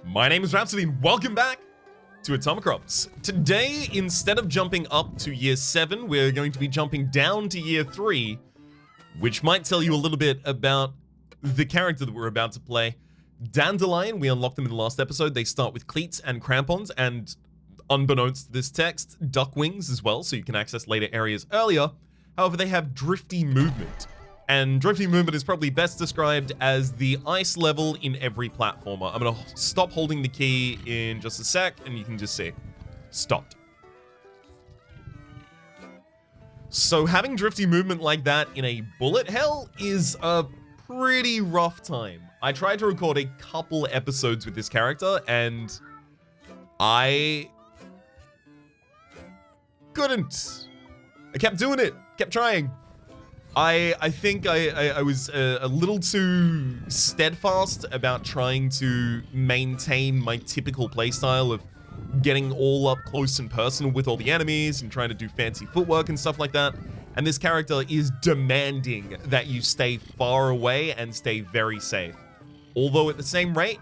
My name is Rhapsody and welcome back to Atomicrops. Today, instead of jumping up to year 7, we're going to be jumping down to year 3, which might tell you a little bit about the character that we're about to play. Dandelion, we unlocked them in the last episode. They start with cleats and crampons, and unbeknownst to this text, duck wings as well, so you can access later areas earlier. However, they have drifty movement. And drifty movement is probably best described as the ice level in every platformer. I'm gonna stop holding the key in just a sec, and you can just see. Stopped. So having drifty movement like that in a bullet hell is a pretty rough time. I tried to record a couple episodes with this character, and I couldn't. I kept doing it, kept trying. I think I was a little too steadfast about trying to maintain my typical playstyle of getting all up close and personal with all the enemies and trying to do fancy footwork and stuff like that. And this character is demanding that you stay far away and stay very safe. Although at the same rate,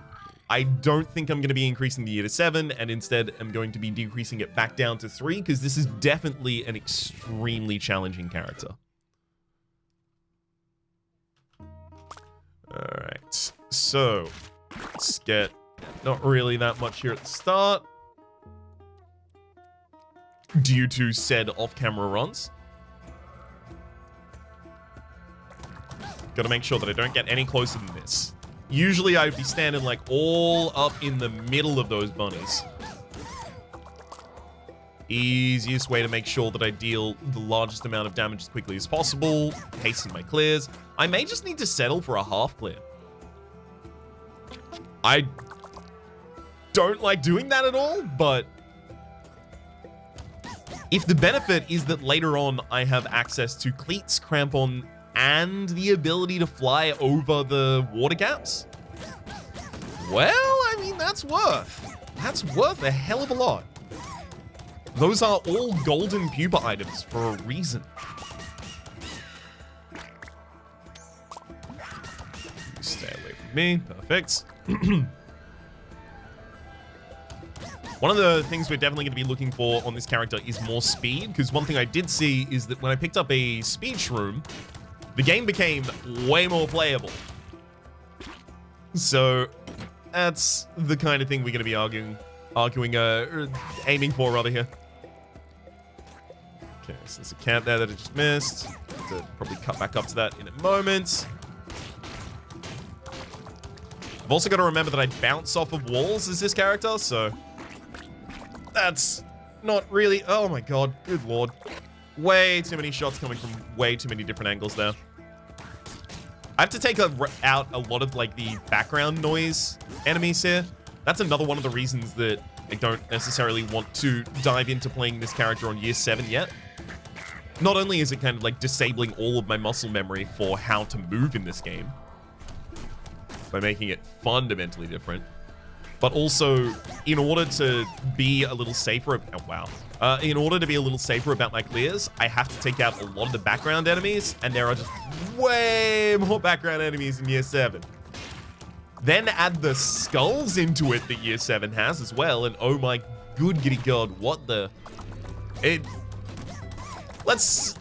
I don't think I'm going to be increasing the year to 7, and instead I'm going to be decreasing it back down to 3, because this is definitely an extremely challenging character. Alright, so let's get not really that much here at the start due to said off-camera runs. Gotta make sure that I don't get any closer than this. Usually I'd be standing like all up in the middle of those bunnies. Easiest way to make sure that I deal the largest amount of damage as quickly as possible, hasten my clears. I may just need to settle for a half clear. I don't like doing that at all, but if the benefit is that later on I have access to cleats, crampon, and the ability to fly over the water gaps, well, I mean, that's worth a hell of a lot. Those are all golden pupa items for a reason. Stay away from me. Perfect. One of the things we're definitely going to be looking for on this character is more speed, because one thing I did see is that when I picked up a speed shroom, the game became way more playable. So that's the kind of thing we're going to be aiming for rather here. Okay, so there's a camp there that I just missed. Have to probably cut back up to that in a moment. I've also got to remember that I bounce off of walls as this character, so that's not really... Oh my god, good lord. Way too many shots coming from way too many different angles there. I have to take out a lot of like the background noise enemies here. That's another one of the reasons that I don't necessarily want to dive into playing this character on year 7 yet. Not only is it kind of like disabling all of my muscle memory for how to move in this game by making it fundamentally different, but also in order to be a little safer, in order to be a little safer about my clears, I have to take out a lot of the background enemies, and there are just way more background enemies in year 7. Then add the skulls into it that year 7 has as well, and oh my good giddy god, what the... Let's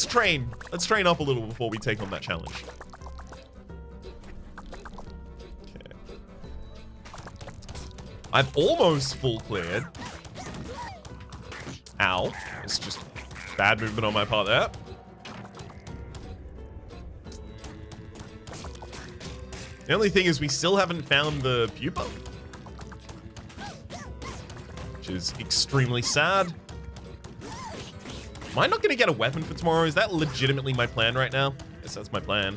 train. Let's train up a little before we take on that challenge. Okay. I've almost full cleared. Ow. It's just bad movement on my part there. The only thing is we still haven't found the pupa, which is extremely sad. Am I not going to get a weapon for tomorrow? Is that legitimately my plan right now? Yes, that's my plan.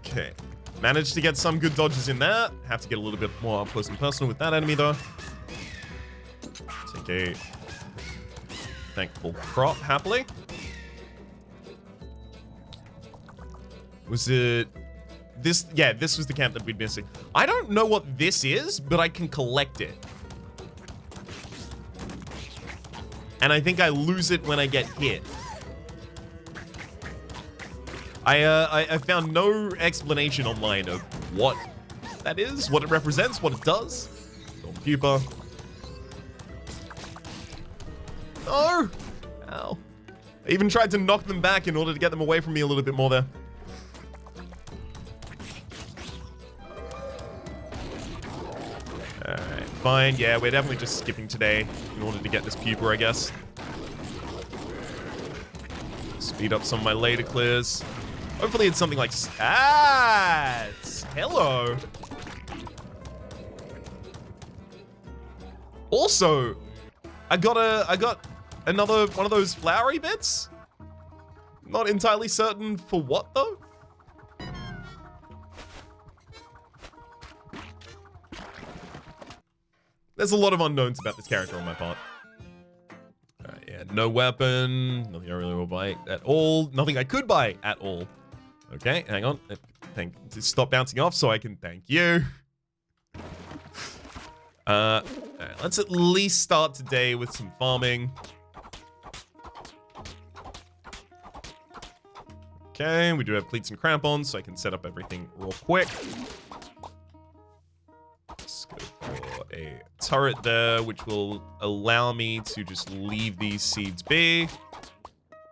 Okay. Managed to get some good dodges in that. Have to get a little bit more up close and personal with that enemy, though. Take a thankful crop, happily. Was it... this? Yeah, this was the camp that we'd missing. I don't know what this is, but I can collect it. And I think I lose it when I get hit. I found no explanation online of what that is, what it represents, what it does. Pupa. No! Ow. I even tried to knock them back in order to get them away from me a little bit more there. Alright, fine. Yeah, we're definitely just skipping today in order to get this pupa, I guess. Speed up some of my later clears. Hopefully it's something like stats. Hello. Also, I got another one of those flowery bits. Not entirely certain for what though. There's a lot of unknowns about this character on my part. Yeah, no weapon, nothing I really will buy at all, nothing I could buy at all. Okay, hang on. Stop bouncing off so I can thank you. Alright, let's at least start today with some farming. Okay, we do have cleats and crampons, so I can set up everything real quick. Let's go for a turret there, which will allow me to just leave these seeds be.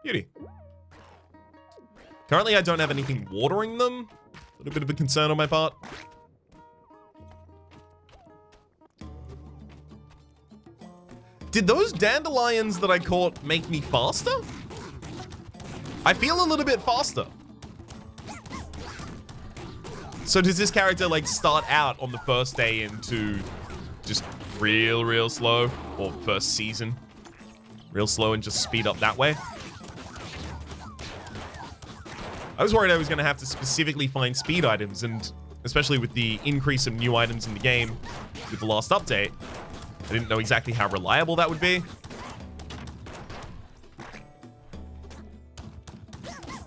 Beauty. Currently, I don't have anything watering them. A little bit of a concern on my part. Did those dandelions that I caught make me faster? I feel a little bit faster. So does this character like start out on the first day into just real slow? Or first season? Real slow and just speed up that way? I was worried I was going to have to specifically find speed items, and especially with the increase of new items in the game with the last update, I didn't know exactly how reliable that would be.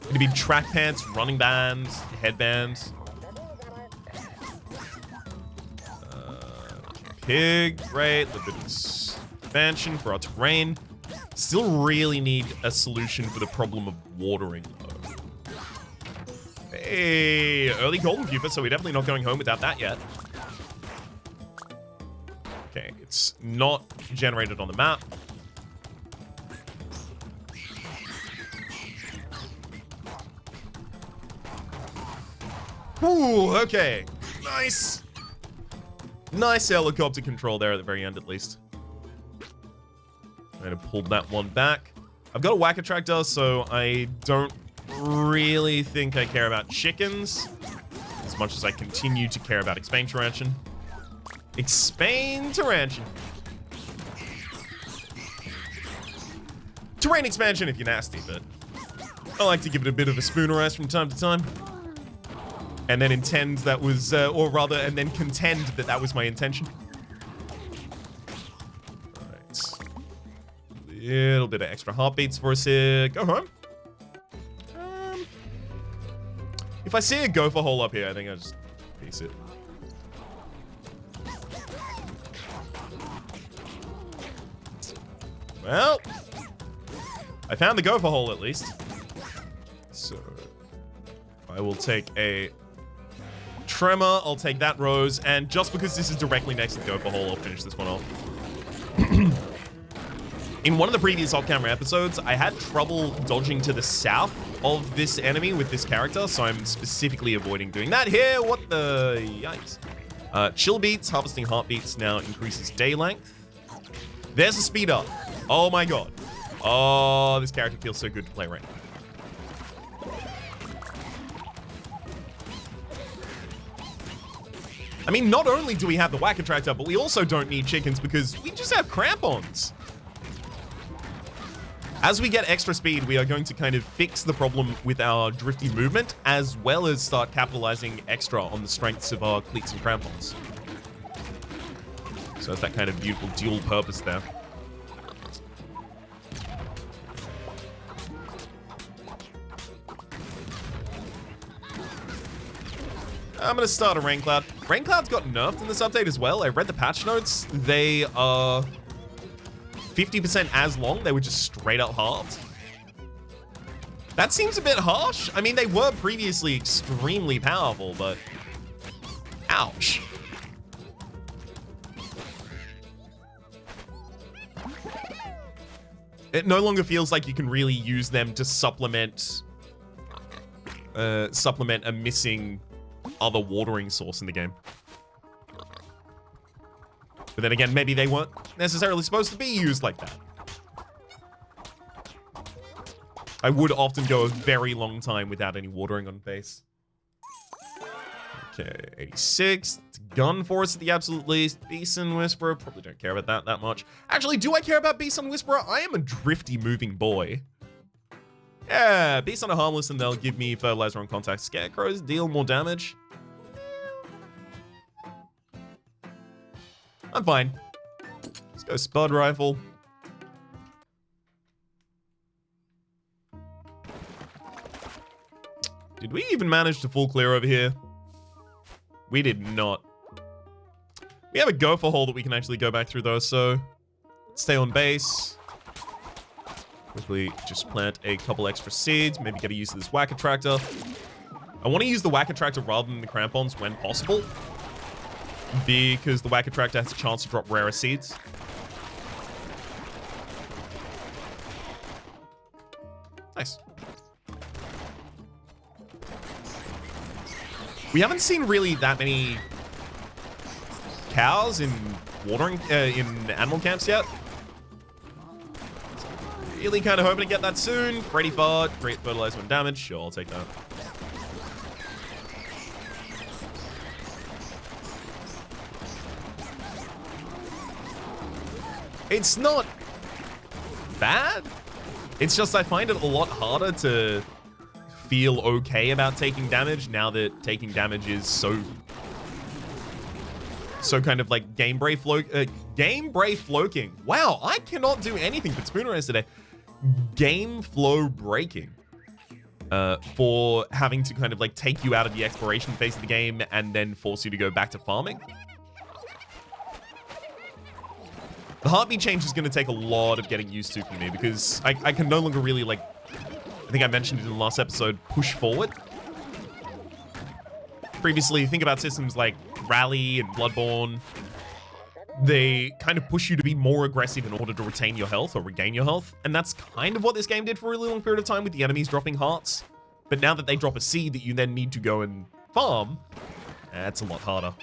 It'd be track pants, running bands, headbands. Pig, great. A little bit of expansion for our terrain. Still really need a solution for the problem of watering, though. Hey, early golden pupa, so we're definitely not going home without that yet. Okay, it's not generated on the map. Ooh, okay. Nice. Nice helicopter control there at the very end, at least. I'm going to pull that one back. I've got a whack attractor, so I don't really think I care about chickens as much as I continue to care about expansion. Expansion. Terrain expansion if you're nasty, but I like to give it a bit of a spoonerize from time to time. And then intend that was, or rather, and then contend that that was my intention. Alright. Little bit of extra heartbeats for us here. Go home. If I see a gopher hole up here, I think I'll just piece it. Well, I found the gopher hole at least. So I will take a tremor, I'll take that rose, and just because this is directly next to the gopher hole, I'll finish this one off. In one of the previous off-camera episodes, I had trouble dodging to the south of this enemy with this character, so I'm specifically avoiding doing that here. What the yikes? Chill beats, harvesting heartbeats now increases day length. There's a speed up. Oh my god. Oh, this character feels so good to play right now. I mean, not only do we have the whack attractor, but we also don't need chickens because we just have crampons. As we get extra speed, we are going to kind of fix the problem with our drifty movement, as well as start capitalizing extra on the strengths of our cleats and crampons. So it's that kind of beautiful dual purpose there. I'm going to start a Rain Cloud. Rain Clouds got nerfed in this update as well. I read the patch notes. They are 50% as long. They were just straight up halved. That seems a bit harsh. I mean, they were previously extremely powerful, but ouch. It no longer feels like you can really use them to supplement a missing other watering source in the game. But then again, maybe they weren't necessarily supposed to be used like that. I would often go a very long time without any watering on base. Okay, 86. It's Gun Force at the absolute least. Beast and Whisperer. Probably don't care about that much. Actually, do I care about Beast and Whisperer? I am a drifty moving boy. Yeah, Beast are harmless and they'll give me fertilizer on contact. Scarecrows deal more damage. I'm fine. Let's go Spud Rifle. Did we even manage to full clear over here? We did not. We have a gopher hole that we can actually go back through though, so let's stay on base. Quickly just plant a couple extra seeds, maybe get a use of this whack attractor. I want to use the whack attractor rather than the crampons when possible, because the whack attractor has a chance to drop rarer seeds. Nice. We haven't seen really that many cows in watering in animal camps yet. So really kind of hoping to get that soon. Freddy Fart, great fertilizer and damage. Sure, I'll take that. It's not bad. It's just I find it a lot harder to feel okay about taking damage now that taking damage is so kind of like game brave floaking. Wow, I cannot do anything but spoon race today. Game flow breaking. For having to kind of like take you out of the exploration phase of the game and then force you to go back to farming. The heartbeat change is going to take a lot of getting used to for me because I can no longer really like, I think I mentioned it in the last episode, push forward. Previously, think about systems like Rally and Bloodborne. They kind of push you to be more aggressive in order to retain your health or regain your health. And that's kind of what this game did for a really long period of time with the enemies dropping hearts. But now that they drop a seed that you then need to go and farm, that's a lot harder.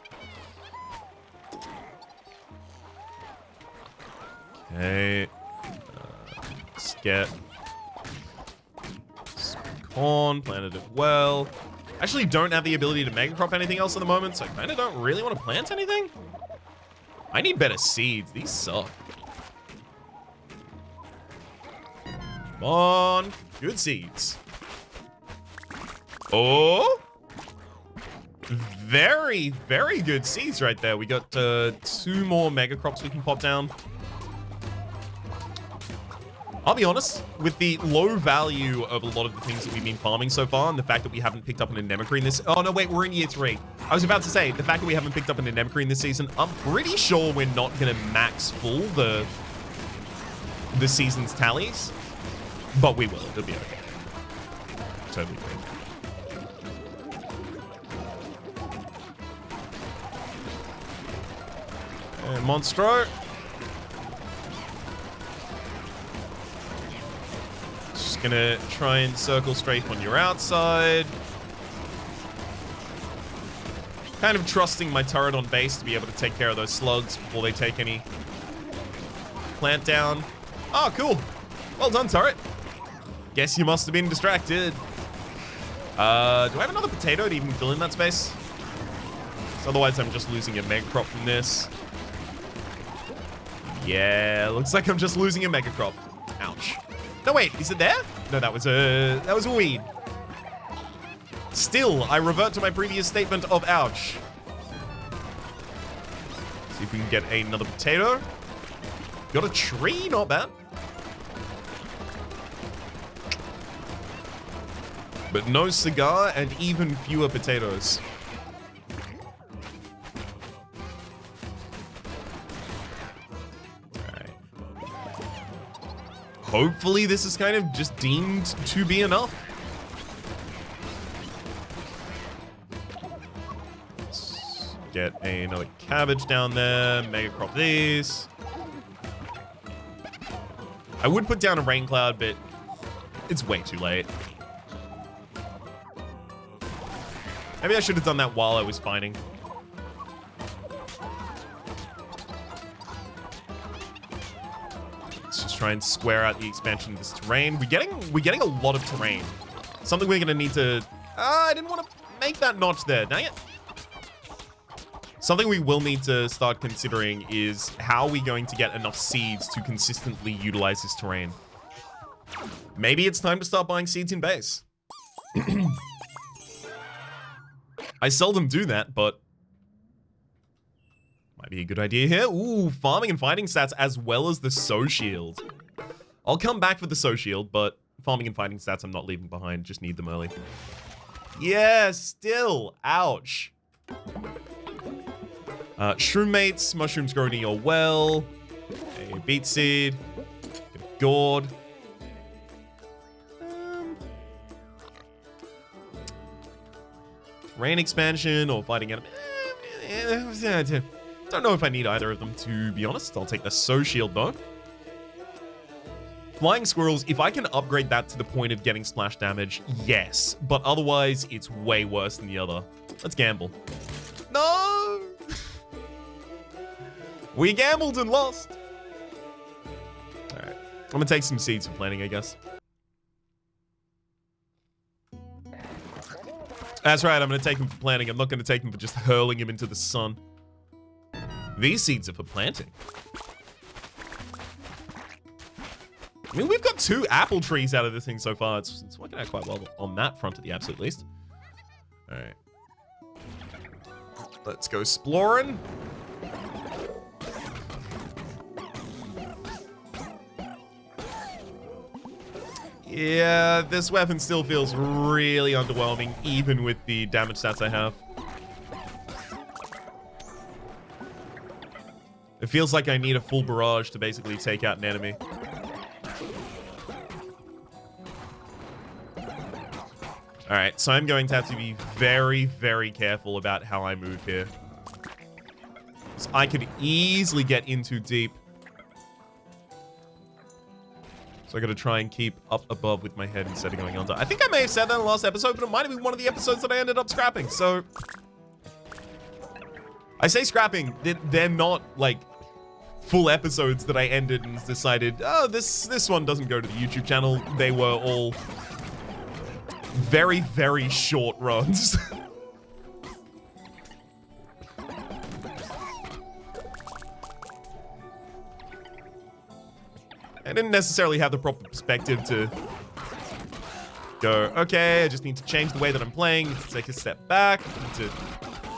Okay. Let's get some corn, planted it well. Actually don't have the ability to mega crop anything else at the moment, so I kind of don't really want to plant anything. I need better seeds. These suck. Come on. Good seeds. Oh. Very, very good seeds right there. We got 2 more mega crops we can pop down. I'll be honest, with the low value of a lot of the things that we've been farming so far, and the fact that we haven't picked up an Anemocrene this... Oh, no, wait, we're in year 3. I was about to say, the fact that we haven't picked up an Anemocrene this season, I'm pretty sure we're not going to max full the season's tallies. But we will. It'll be okay. Totally great. And Monstro. Just gonna try and circle strafe on your outside. Kind of trusting my turret on base to be able to take care of those slugs before they take any plant down. Oh, cool. Well done, turret. Guess you must have been distracted. Do I have another potato to even fill in that space? So otherwise, I'm just losing a mega crop from this. Yeah, looks like I'm just losing a mega crop. Ouch. No, wait, is it there? No, that was a weed. Still, I revert to my previous statement of ouch. See if we can get another potato. Got a tree, not bad. But no cigar and even fewer potatoes. Hopefully this is kind of just deemed to be enough. Get another cabbage down there. Mega crop these. I would put down a rain cloud, but it's way too late. Maybe I should have done that while I was fighting. Let's just try and square out the expansion of this terrain. We're getting a lot of terrain. Something we're gonna need to. I didn't want to make that notch there. Dang it. Something we will need to start considering is how are we going to get enough seeds to consistently utilize this terrain. Maybe it's time to start buying seeds in base. I seldom do that, but might be a good idea here. Ooh, farming and fighting stats as well as the soul shield. I'll come back for the soul shield, but farming and fighting stats I'm not leaving behind. Just need them early. Yeah, still. Ouch. Shroom mates, mushrooms grow in your well. A beet seed. Get a gourd. Rain expansion or fighting enemy. Don't know if I need either of them, to be honest. I'll take the soul shield though. Flying squirrels, if I can upgrade that to the point of getting splash damage, yes. But otherwise, it's way worse than the other. Let's gamble. No! We gambled and lost. Alright. I'm gonna take some seeds for planting, I guess. That's right, I'm gonna take them for planting. I'm not gonna take them for just hurling him into the sun. These seeds are for planting. I mean, we've got 2 apple trees out of this thing so far. It's working out quite well on that front at the absolute least. Alright. Let's go exploring. Yeah, this weapon still feels really underwhelming, even with the damage stats I have. It feels like I need a full barrage to basically take out an enemy. Alright, so I'm going to have to be very, very careful about how I move here. So I could easily get in too deep. So I gotta try and keep up above with my head instead of going under. I think I may have said that in the last episode, but it might have been one of the episodes that I ended up scrapping. So I say scrapping, they're not like full episodes that I ended and decided, oh, this one doesn't go to the YouTube channel. They were all very, very short runs. I didn't necessarily have the proper perspective to go, okay, I just need to change the way that I'm playing, take a step back, need to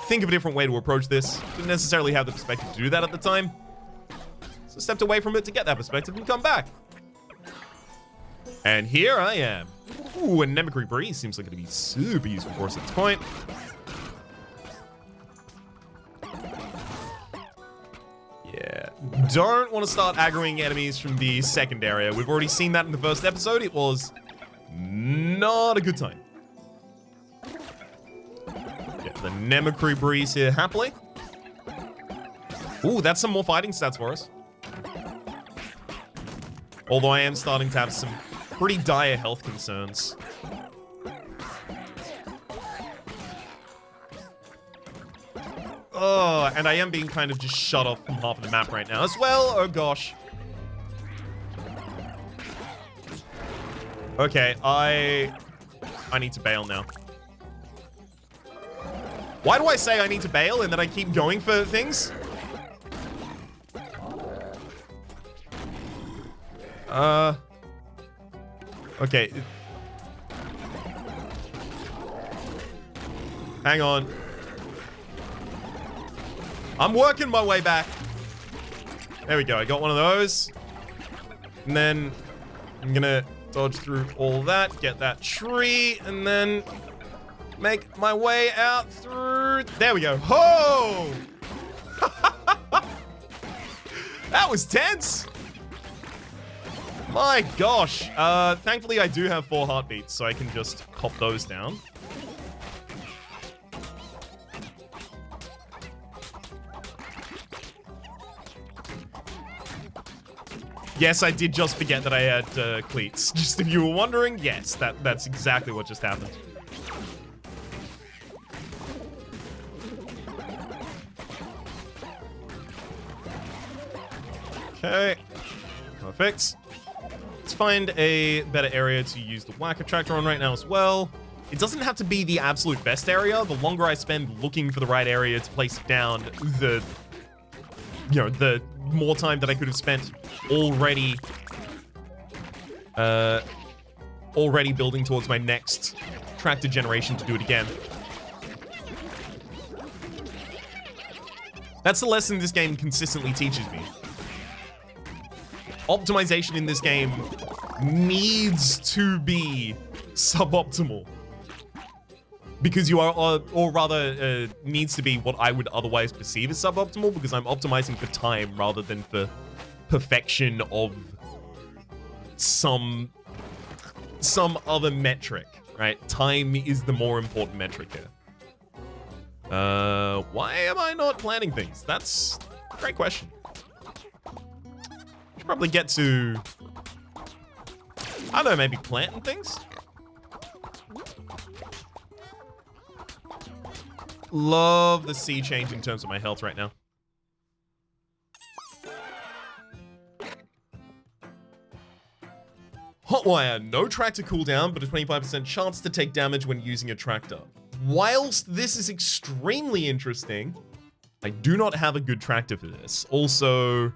think of a different way to approach this. Didn't necessarily have the perspective to do that at the time. So stepped away from it to get that perspective and come back. And here I am. Ooh, a Nemicry Breeze seems like it'd be super useful for us at this point. Yeah, don't want to start aggroing enemies from the second area. We've already seen that in the first episode. It was not a good time. Get the Nemicry Breeze here happily. Ooh, that's some more fighting stats for us. Although I am starting to have some pretty dire health concerns. Oh, and I am being kind of just shut off from half of the map right now as well. Oh, gosh. Okay, I need to bail now. Why do I say I need to bail and then I keep going for things? Okay. Hang on. I'm working my way back. There we go. I got one of those. And then I'm gonna dodge through all that, get that tree, and then make my way out through... There we go. Ho! That was tense. My gosh. Thankfully, I do have 4 heartbeats, so I can just pop those down. Yes, I did just forget that I had cleats. Just if you were wondering, yes, that's exactly what just happened. Okay, perfect. Let's find a better area to use the whacker tractor on right now as well. It doesn't have to be the absolute best area. The longer I spend looking for the right area to place it down, the more time that I could have spent already building towards my next tractor generation to do it again. That's the lesson this game consistently teaches me. Optimization in this game needs to be suboptimal. Because you are, or rather, needs to be what I would otherwise perceive as suboptimal, because I'm optimizing for time rather than for perfection of some other metric, right? Time is the more important metric here. Why am I not planning things? That's a great question. Should probably get to, I don't know, maybe planting things? Love the sea change in terms of my health right now. Hotwire, no tractor cooldown, but a 25% chance to take damage when using a tractor. Whilst this is extremely interesting, I do not have a good tractor for this. Also,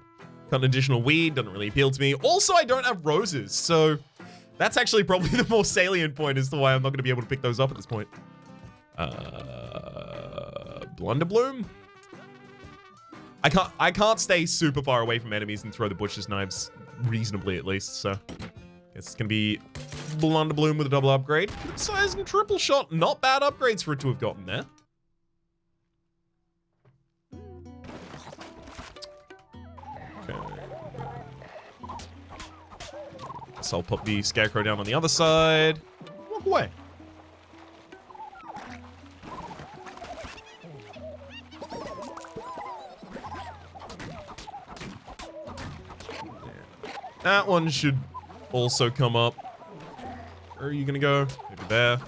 got an additional weed, doesn't really appeal to me. Also, I don't have roses, so that's actually probably the more salient point as to why I'm not going to be able to pick those up at this point. Blunderbloom? I can't stay super far away from enemies and throw the butcher's knives reasonably at least, so guess it's gonna be Blunderbloom with a double upgrade. Good size and triple shot, not bad upgrades for it to have gotten there. Okay. So I'll put the scarecrow down on the other side. Walk away. That one should also come up. Where are you gonna go? Maybe there.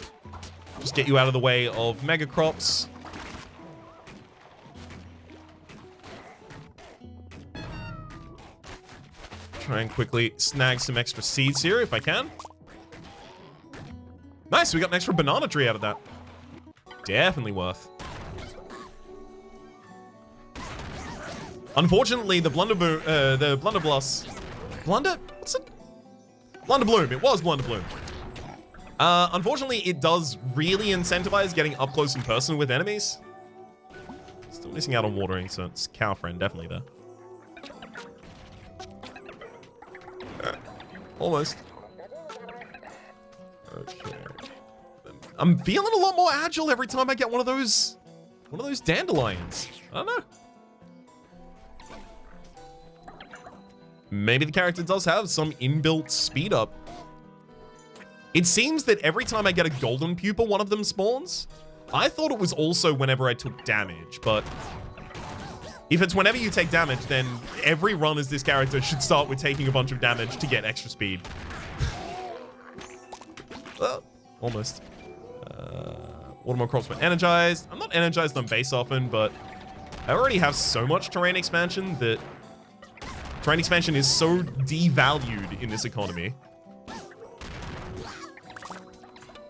Just get you out of the way of Megacrops. Try and quickly snag some extra seeds here if I can. Nice, we got an extra banana tree out of that. Definitely worth. Unfortunately, the Blunderbloom, it was Blunderbloom. Unfortunately, it does really incentivize getting up close and personal with enemies. Still missing out on watering, so it's cow friend definitely there. Almost. Okay. I'm feeling a lot more agile every time I get one of those dandelions. I don't know. Maybe the character does have some inbuilt speed up. It seems that every time I get a golden pupa, one of them spawns. I thought it was also whenever I took damage, but if it's whenever you take damage, then every run as this character should start with taking a bunch of damage to get extra speed. Well, almost. Atomicrops were energized. I'm not energized on base often, but I already have so much terrain expansion that terrain expansion is so devalued in this economy.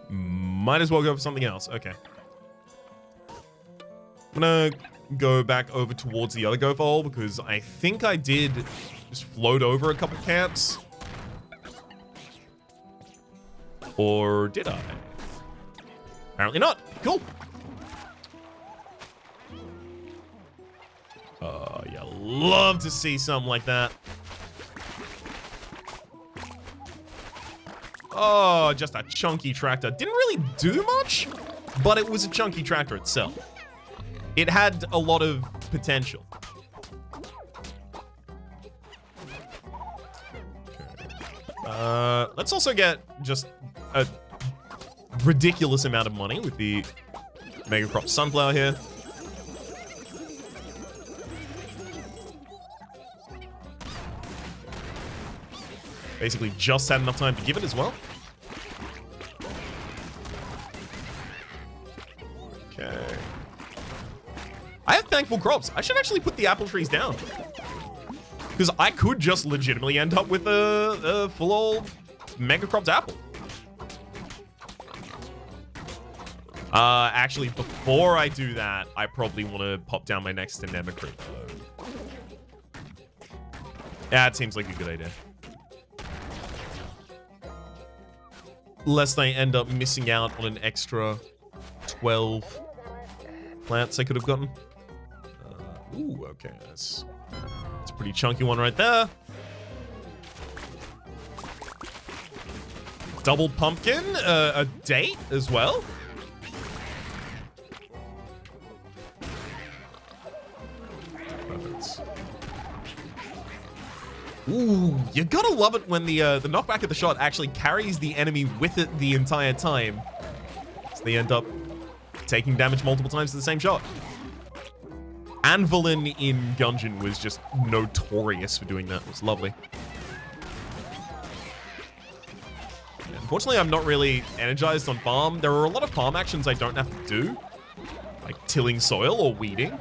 Might as well go for something else. Okay. I'm gonna go back over towards the other gopher hole because I think I did just float over a couple camps. Or did I? Apparently not. Cool. You love to see something like that. Oh, just a chunky tractor. Didn't really do much, but it was a chunky tractor itself. It had a lot of potential. Okay. Let's also get just a ridiculous amount of money with the Megacrop Sunflower here. Basically just had enough time to give it as well. Okay. I have thankful crops. I should actually put the apple trees down. Because I could just legitimately end up with a full old Mega Crops apple. Actually, before I do that, I probably want to pop down my next Anemone Creep. Yeah, it seems like a good idea. Lest I end up missing out on an extra 12 plants I could have gotten. Ooh, okay, that's a pretty chunky one right there. Double pumpkin, a date as well. Perfect. Ooh, you gotta love it when the knockback of the shot actually carries the enemy with it the entire time. So they end up taking damage multiple times to the same shot. Anvilin in Gungeon was just notorious for doing that. It was lovely. Yeah, unfortunately, I'm not really energized on farm. There are a lot of farm actions I don't have to do, like tilling soil or weeding.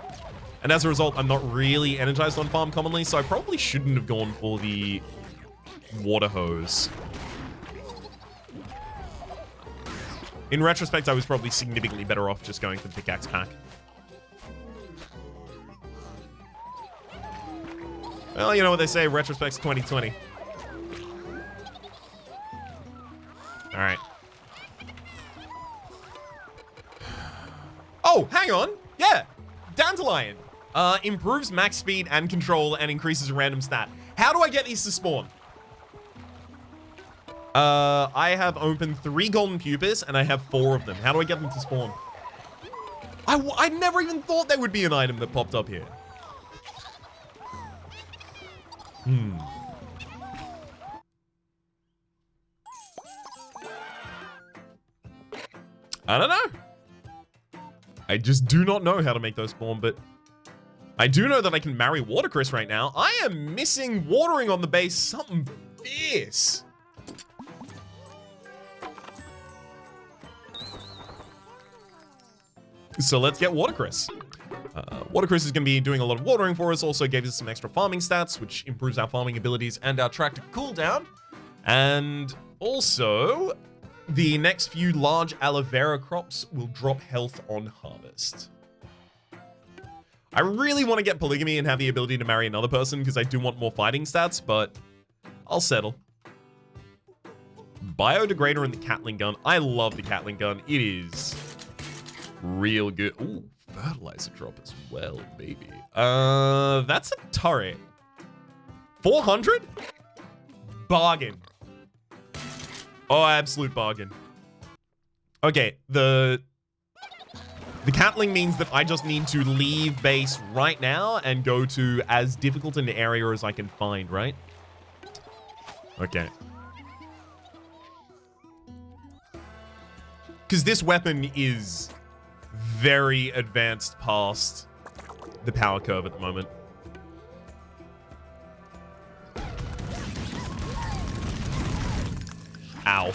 And as a result, I'm not really energized on farm commonly, so I probably shouldn't have gone for the water hose. In retrospect, I was probably significantly better off just going for the pickaxe pack. Well, you know what they say, retrospect's 2020. All right. Oh, hang on. Yeah, Dandelion. Improves max speed and control and increases a random stat. How do I get these to spawn? I have opened 3 golden pupils and I have 4 of them. How do I get them to spawn? I never even thought there would be an item that popped up here. I don't know. I just do not know how to make those spawn, but I do know that I can marry Watercress right now. I am missing watering on the base something fierce. So let's get Watercress. Watercress is going to be doing a lot of watering for us. Also gave us some extra farming stats, which improves our farming abilities and our tractor cooldown. And also, the next few large aloe vera crops will drop health on harvest. I really want to get polygamy and have the ability to marry another person because I do want more fighting stats, but I'll settle. Biodegrader and the Catling gun. I love the Catling gun. It is real good. Ooh, fertilizer drop as well, baby. That's a turret. 400? Bargain. Oh, absolute bargain. Okay, the Catling means that I just need to leave base right now and go to as difficult an area as I can find, right? Okay. Because this weapon is very advanced past the power curve at the moment. Ow.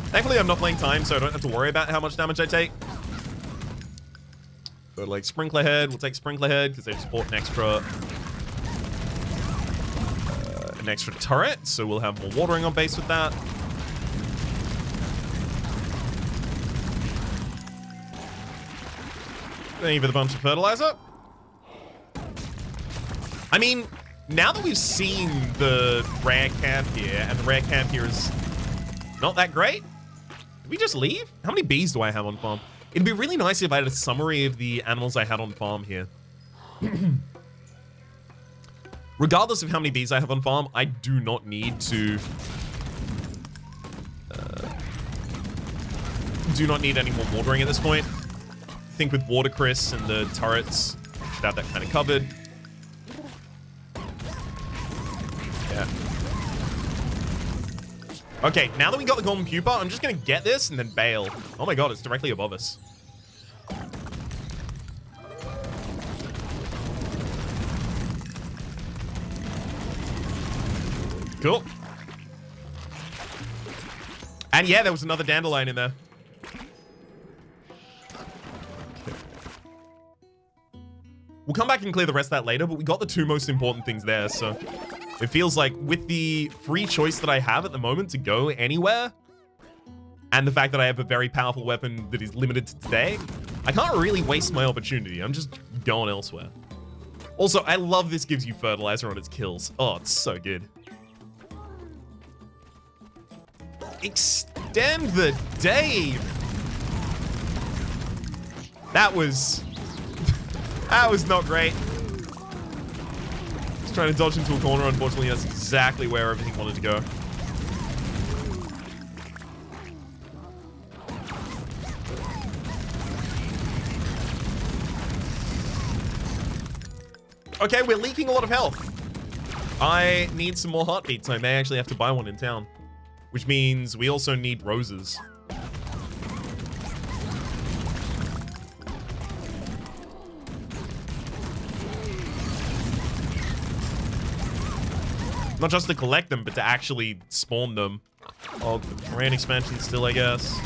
Thankfully, I'm not playing Thyme, so I don't have to worry about how much damage I take. But like Sprinkler Head, we'll take Sprinkler Head because they support an extra turret, so we'll have more watering on base with that. Thank you for the bunch of fertilizer. I mean, now that we've seen the rare camp here, and the rare camp here is not that great, did we just leave? How many bees do I have on farm? It'd be really nice if I had a summary of the animals I had on farm here. Regardless of how many bees I have on farm, I do not need to... do not need any more watering at this point. I think with Watercress and the turrets, should have that kind of covered. Yeah. Okay, now that we got the golden pupa, I'm just gonna get this and then bail. Oh my god, it's directly above us. Cool. And yeah, there was another Dandelion in there. We'll come back and clear the rest of that later, but we got the two most important things there, so it feels like with the free choice that I have at the moment to go anywhere, and the fact that I have a very powerful weapon that is limited to today, I can't really waste my opportunity. I'm just going elsewhere. Also, I love this gives you fertilizer on its kills. Oh, it's so good. Extend the day. That was not great. Just trying to dodge into a corner. Unfortunately, that's exactly where everything wanted to go. Okay, we're leaking a lot of health. I need some more heartbeats. I may actually have to buy one in town, which means we also need roses. Not just to collect them, but to actually spawn them. Oh, the terrain expansion still, I guess.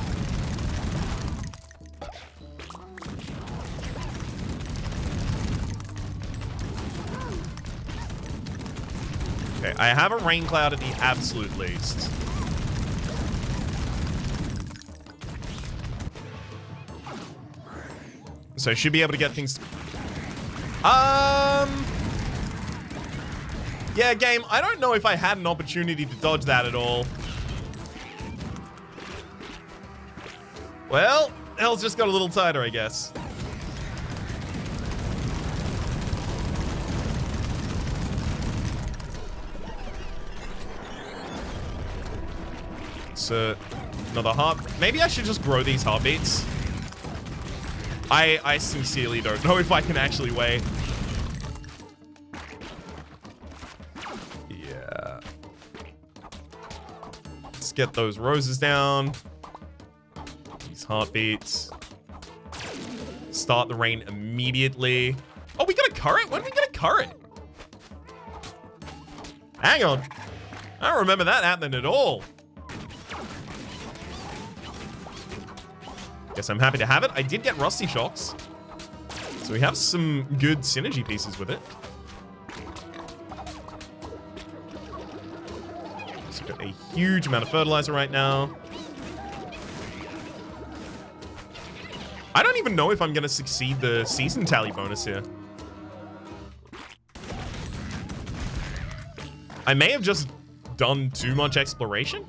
Okay, I have a rain cloud at the absolute least. So I should be able to get things... Yeah, game, I don't know if I had an opportunity to dodge that at all. Well, hell's just got a little tighter, I guess. So, another heart. Maybe I should just grow these heartbeats. I sincerely don't know if I can actually wait. Yeah. Let's get those roses down. These heartbeats. Start the rain immediately. Oh, we got a current? When did we get a current? Hang on. I don't remember that happening at all. Guess I'm happy to have it. I did get Rusty Shocks. So we have some good synergy pieces with it. So we've got a huge amount of fertilizer right now. I don't even know if I'm going to succeed the season tally bonus here. I may have just done too much exploration.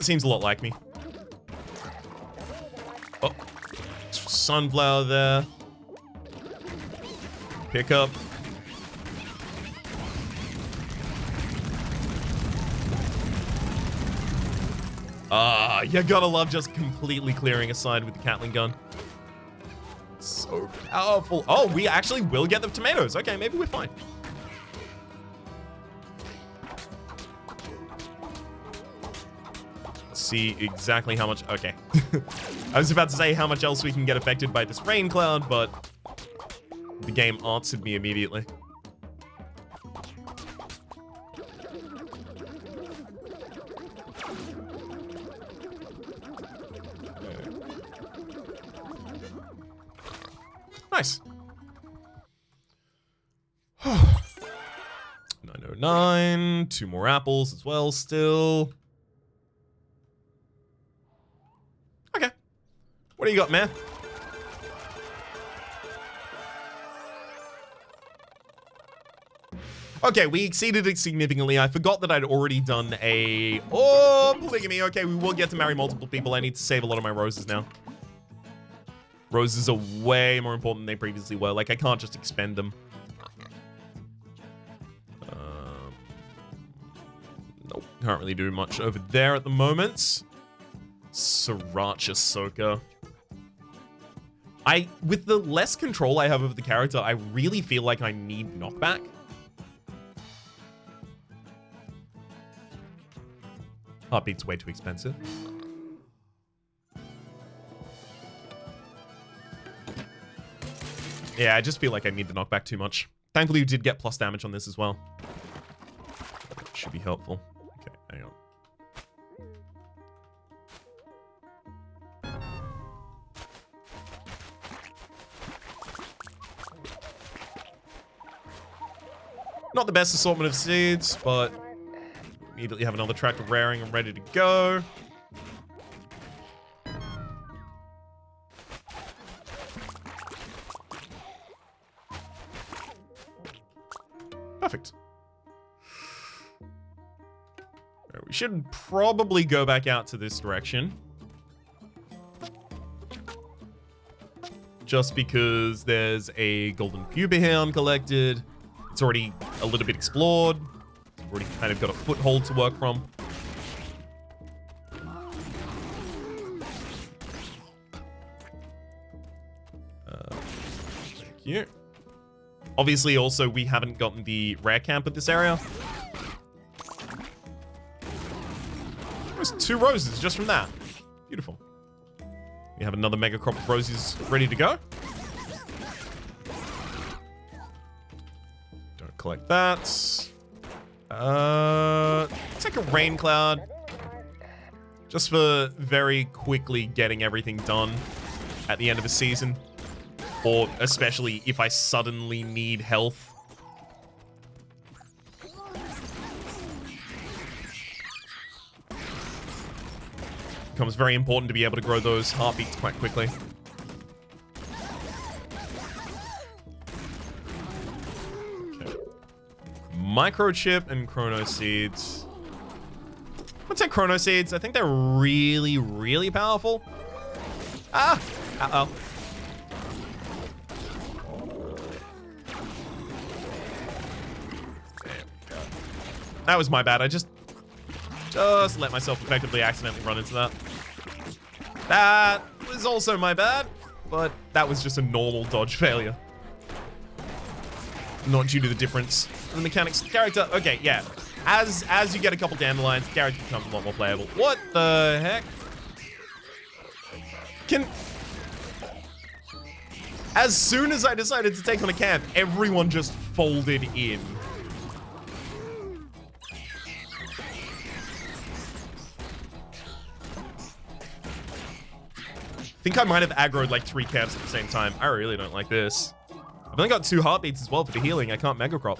Seems a lot like me. Oh, sunflower there. Pick up. Ah, you gotta love just completely clearing a side with the Gatling gun. So powerful. Oh, we actually will get the tomatoes. Okay, maybe we're fine. See exactly how much... Okay. I was about to say how much else we can get affected by this rain cloud, but the game answered me immediately. Nice. 909. 2 more apples as well still. What do you got, man? Okay, we exceeded it significantly. I forgot that I'd already done a... Oh, polygamy. Okay, we will get to marry multiple people. I need to save a lot of my roses now. Roses are way more important than they previously were. Like, I can't just expend them. Nope, can't really do much over there at the moment. Sriracha Soaker. With the less control I have over the character, I really feel like I need knockback. Heartbeat's way too expensive. Yeah, I just feel like I need to knock back too much. Thankfully, you did get plus damage on this as well. Should be helpful. Okay, hang on. Not the best assortment of seeds, but immediately have another tractor raring and ready to go. Perfect. Right, we should probably go back out to this direction. Just because there's a golden pupa here uncollected. It's already a little bit explored. We've already kind of got a foothold to work from. Thank you. Obviously, also, we haven't gotten the rare camp at this area. There's 2 roses just from that. Beautiful. We have another mega crop of roses ready to go. Don't collect that. Take a rain cloud. Just for very quickly getting everything done at the end of the season. Or especially if I suddenly need health. Becomes very important to be able to grow those heartbeats quite quickly. Okay. Microchip and chrono seeds. I'd say chrono seeds. I think they're really, really powerful. Ah! Uh-oh. That was my bad. I just let myself effectively accidentally run into that. That was also my bad, but that was just a normal dodge failure. Not due to the difference in the mechanics. Character, okay, yeah. As you get a couple dandelions, the character becomes a lot more playable. What the heck? As soon as I decided to take on a camp, everyone just folded in. I think I might have aggroed like 3 camps at the same time. I really don't like this. I've only got 2 heartbeats as well for the healing. I can't mega crop.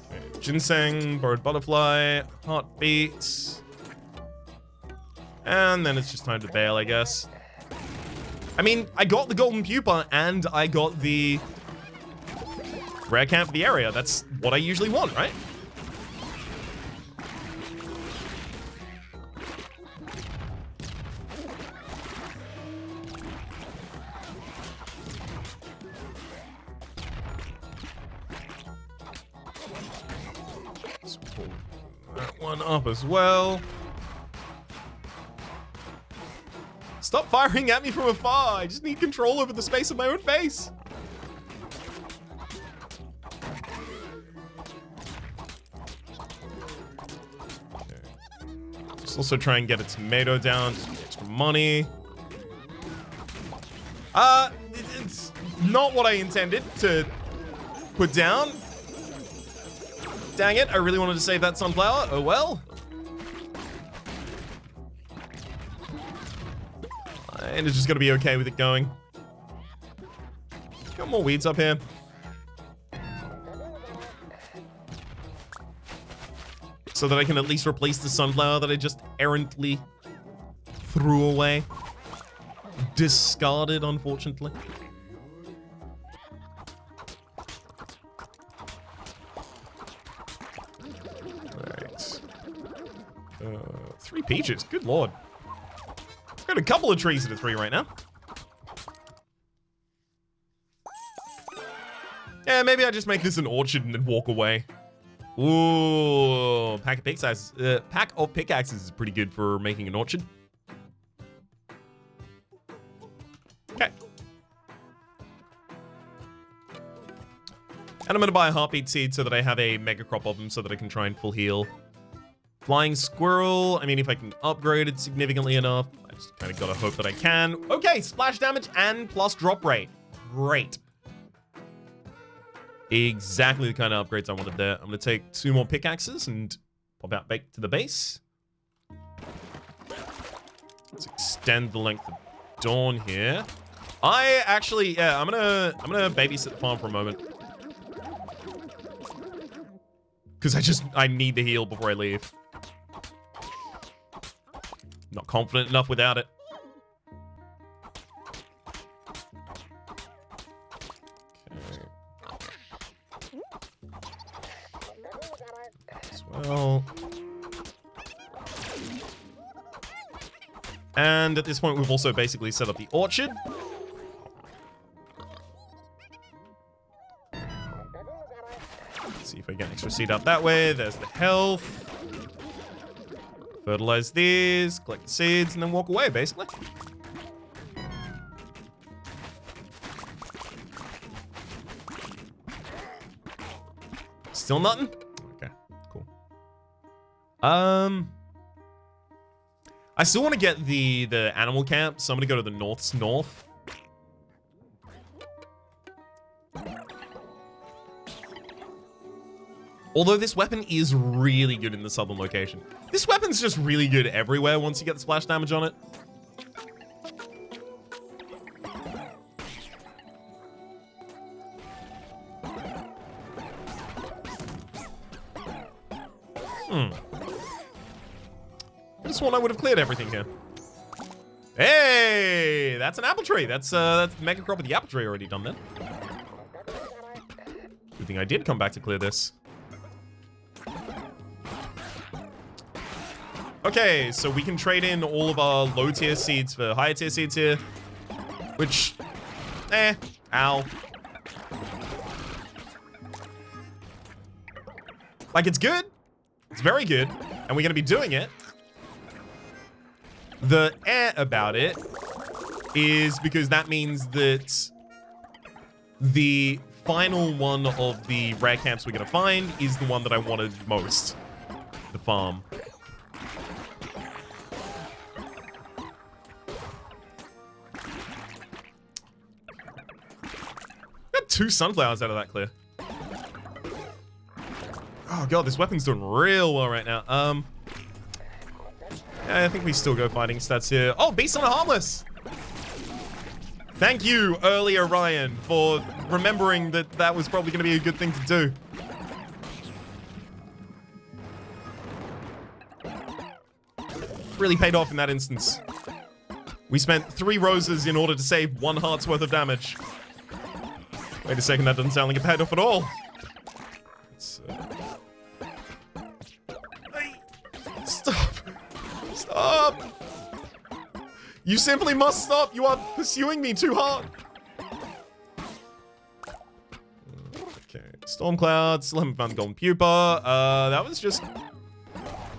Okay, ginseng, borrowed butterfly, heartbeats. And then it's just time to bail, I guess. I mean, I got the golden pupa and I got the rare camp for the area. That's what I usually want, right? One up as well. Stop firing at me from afar. I just need control over the space of my own base. Okay. Just also try and get a tomato down. Just get extra money. It's not what I intended to put down. Dang it, I really wanted to save that sunflower. Oh well. And it's just gonna be okay with it going. Got more weeds up here. So that I can at least replace the sunflower that I just errantly threw away. Discarded, unfortunately. Alright. 3 peaches, good lord. Got a couple of trees at a 3 right now. Yeah, maybe I just make this an orchard and then walk away. Ooh, pack of pickaxes is pretty good for making an orchard. Okay. And I'm gonna buy a heartbeat seed so that I have a mega crop of them so that I can try and full heal Flying Squirrel. I mean, if I can upgrade it significantly enough. I just kind of gotta hope that I can. Okay, splash damage and plus drop rate. Great. Exactly the kind of upgrades I wanted there. I'm gonna take 2 more pickaxes and pop out back to the base. Let's extend the length of Dawn here. I actually, yeah, I'm gonna babysit the farm for a moment. Because I need the heal before I leave. Not confident enough without it. Okay. As well. And at this point, we've also basically set up the orchard. See if I get extra seed up that way. There's the health. Fertilize these, collect the seeds, and then walk away, basically. Still nothing? Okay, cool. I still want to get the animal camp, so I'm gonna go to the north's north. Although this weapon is really good in the southern location. This weapon's just really good everywhere once you get the splash damage on it. I just thought I would have cleared everything here. Hey, that's an apple tree. That's the mega crop of the apple tree already done then. Good thing I did come back to clear this. Okay, so we can trade in all of our low tier seeds for higher tier seeds here. Which, ow. Like, it's good. It's very good. And we're going to be doing it. The about it is because that means that the final one of the rare camps we're going to find is the one that I wanted most. The farm. Got 2 sunflowers out of that clear. Oh god, this weapon's doing real well right now. Yeah, I think we still go fighting stats here. Oh, Beast on a Harmless! Thank you, early Orion, for remembering that that was probably going to be a good thing to do. Really paid off in that instance. We spent 3 roses in order to save 1 heart's worth of damage. Wait a second, that doesn't sound like it paid off at all. Stop! Stop! You simply must stop! You are pursuing me too hard! Okay, Storm Cloud, still haven't found Golden Pupa. That was just...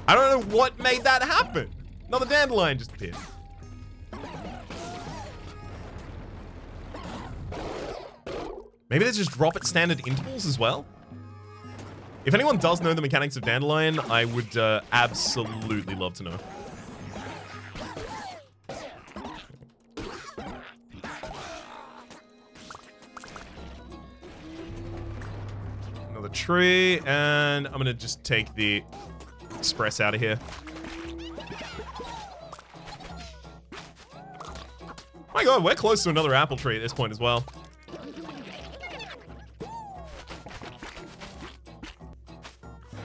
I don't know what made that happen! Another Dandelion just appeared. Maybe they just drop at standard intervals as well? If anyone does know the mechanics of Dandelion, I would absolutely love to know. Another tree, and I'm gonna just take the express out of here. My god, we're close to another apple tree at this point as well.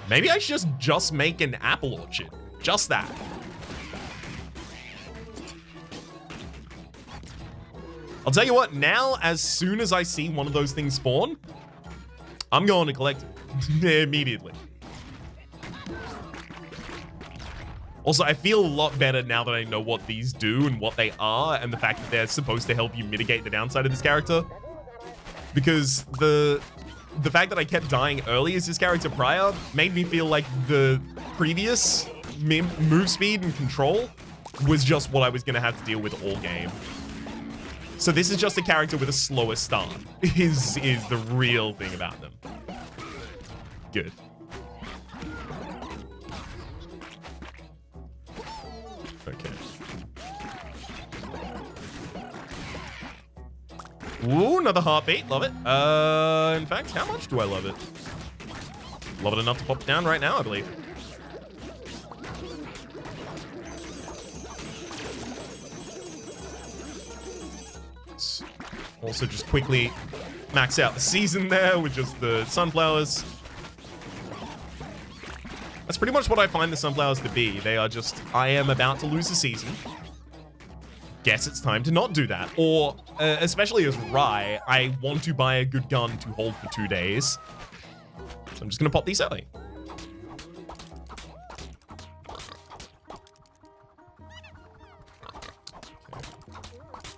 Maybe I should just make an apple orchard. Just that. I'll tell you what, now, as soon as I see one of those things spawn, I'm going to collect it immediately. Also, I feel a lot better now that I know what these do and what they are, and the fact that they're supposed to help you mitigate the downside of this character. Because the fact that I kept dying early as this character prior made me feel like the previous move speed and control was just what I was going to have to deal with all game. So this is just a character with a slower start, is the real thing about them. Good. Ooh, another heartbeat. Love it. In fact, how much do I love it? Love it enough to pop down right now, I believe. Let's also just quickly max out the season there with just the sunflowers. That's pretty much what I find the sunflowers to be. They are just, I am about to lose the season. Guess it's time to not do that. Or, especially as Rye, I want to buy a good gun to hold for 2 days. So I'm just going to pop these early.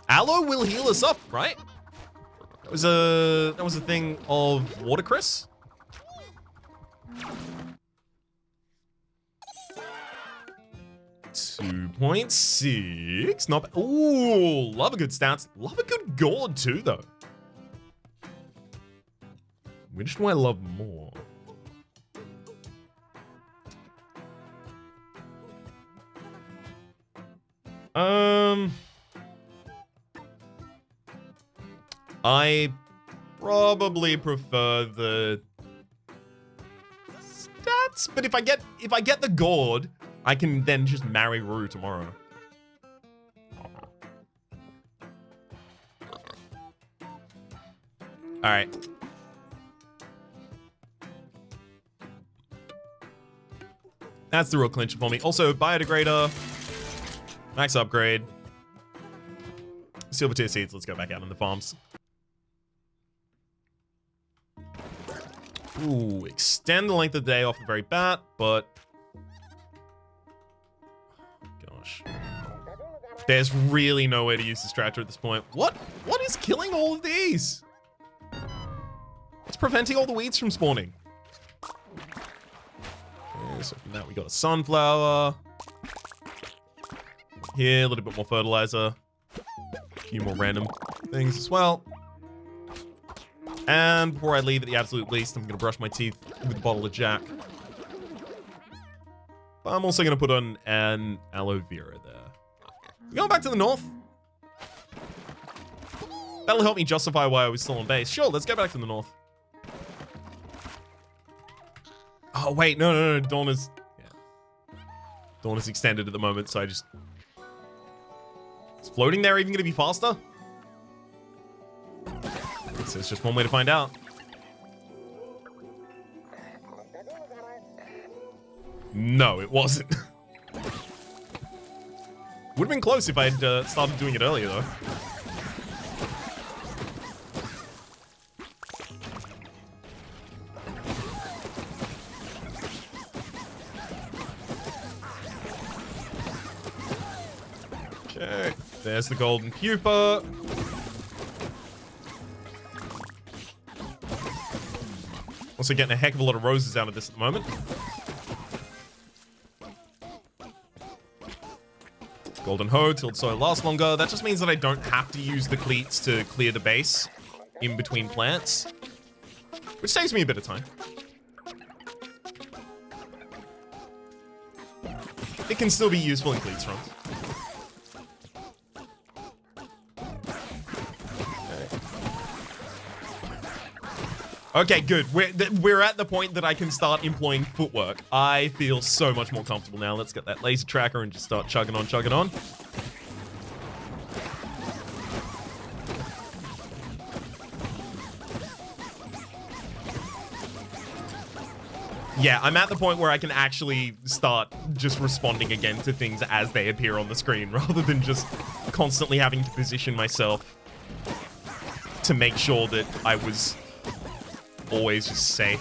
Aloe will heal us up, right? That was a thing of watercress. 2.6. Not bad. Ooh, love a good stats. Love a good gourd too, though. Which do I love more? I probably prefer the stats, but if I get the gourd, I can then just marry Rue tomorrow. All right. That's the real clincher for me. Also, biodegrader, max upgrade, silver tier seeds. Let's go back out on the farms. Ooh, extend the length of the day off the very bat, but gosh, there's really no way to use this tractor at this point. What is killing all of these? What's preventing all the weeds from spawning? Okay, so from that we got a sunflower. Here, a little bit more fertilizer. A few more random things as well. And before I leave at the absolute least, I'm going to brush my teeth with a bottle of Jack. But I'm also going to put on an aloe vera there. We're going back to the north. That'll help me justify why I was still on base. Sure, let's go back to the north. Oh, wait. No. Dawn is... Yeah. Dawn is extended at the moment, so I just... Is floating there even going to be faster? So it's just one way to find out. No, it wasn't. Would have been close if I'd started doing it earlier, though. Okay, there's the golden pupa. Also getting a heck of a lot of roses out of this at the moment. Golden hoe till the soil lasts longer. That just means that I don't have to use the cleats to clear the base in between plants, which saves me a bit of time. It can still be useful in cleats runs. Okay, good. We're at the point that I can start employing footwork. I feel so much more comfortable now. Let's get that laser tracker and just start chugging on, chugging on. Yeah, I'm at the point where I can actually start just responding again to things as they appear on the screen, rather than just constantly having to position myself to make sure that I was always just safe.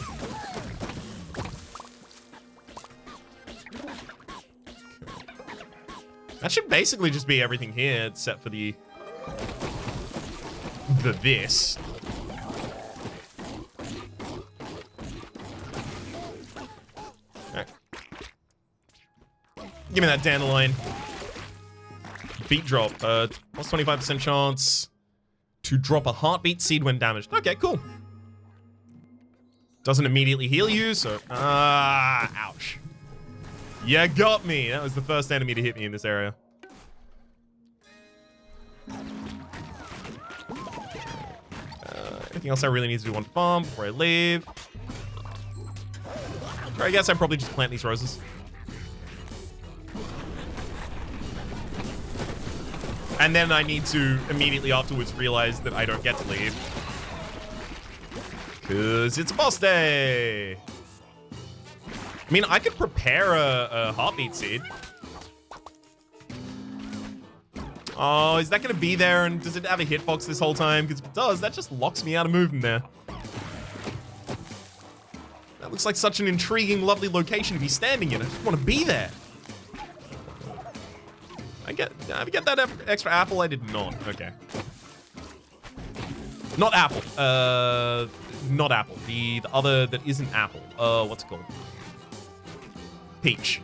That should basically just be everything here, except for the this. Okay. Give me that dandelion. Beat drop. Plus 25% chance to drop a heartbeat seed when damaged. Okay, cool. Doesn't immediately heal you, so... ouch. You got me. That was the first enemy to hit me in this area. Anything else I really need to do on farm before I leave? Or I guess I probably just plant these roses. And then I need to immediately afterwards realize that I don't get to leave. Because it's boss day. I mean, I could prepare a heartbeat seed. Oh, is that going to be there? And does it have a hitbox this whole time? Because if it does, that just locks me out of moving there. That looks like such an intriguing, lovely location to be standing in. I just want to be there. I get that extra apple? I did not. Okay. Not apple. Not apple. The other that isn't apple. What's it called? Peach.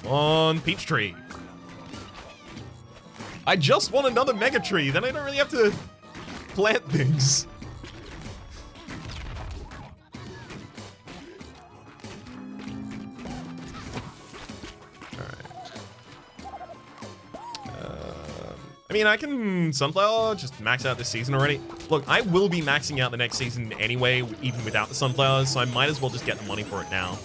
On peach tree. I just want another mega tree. Then I don't really have to plant things. I mean, I can sunflower just max out this season already. Look, I will be maxing out the next season anyway, even without the sunflowers, so I might as well just get the money for it now.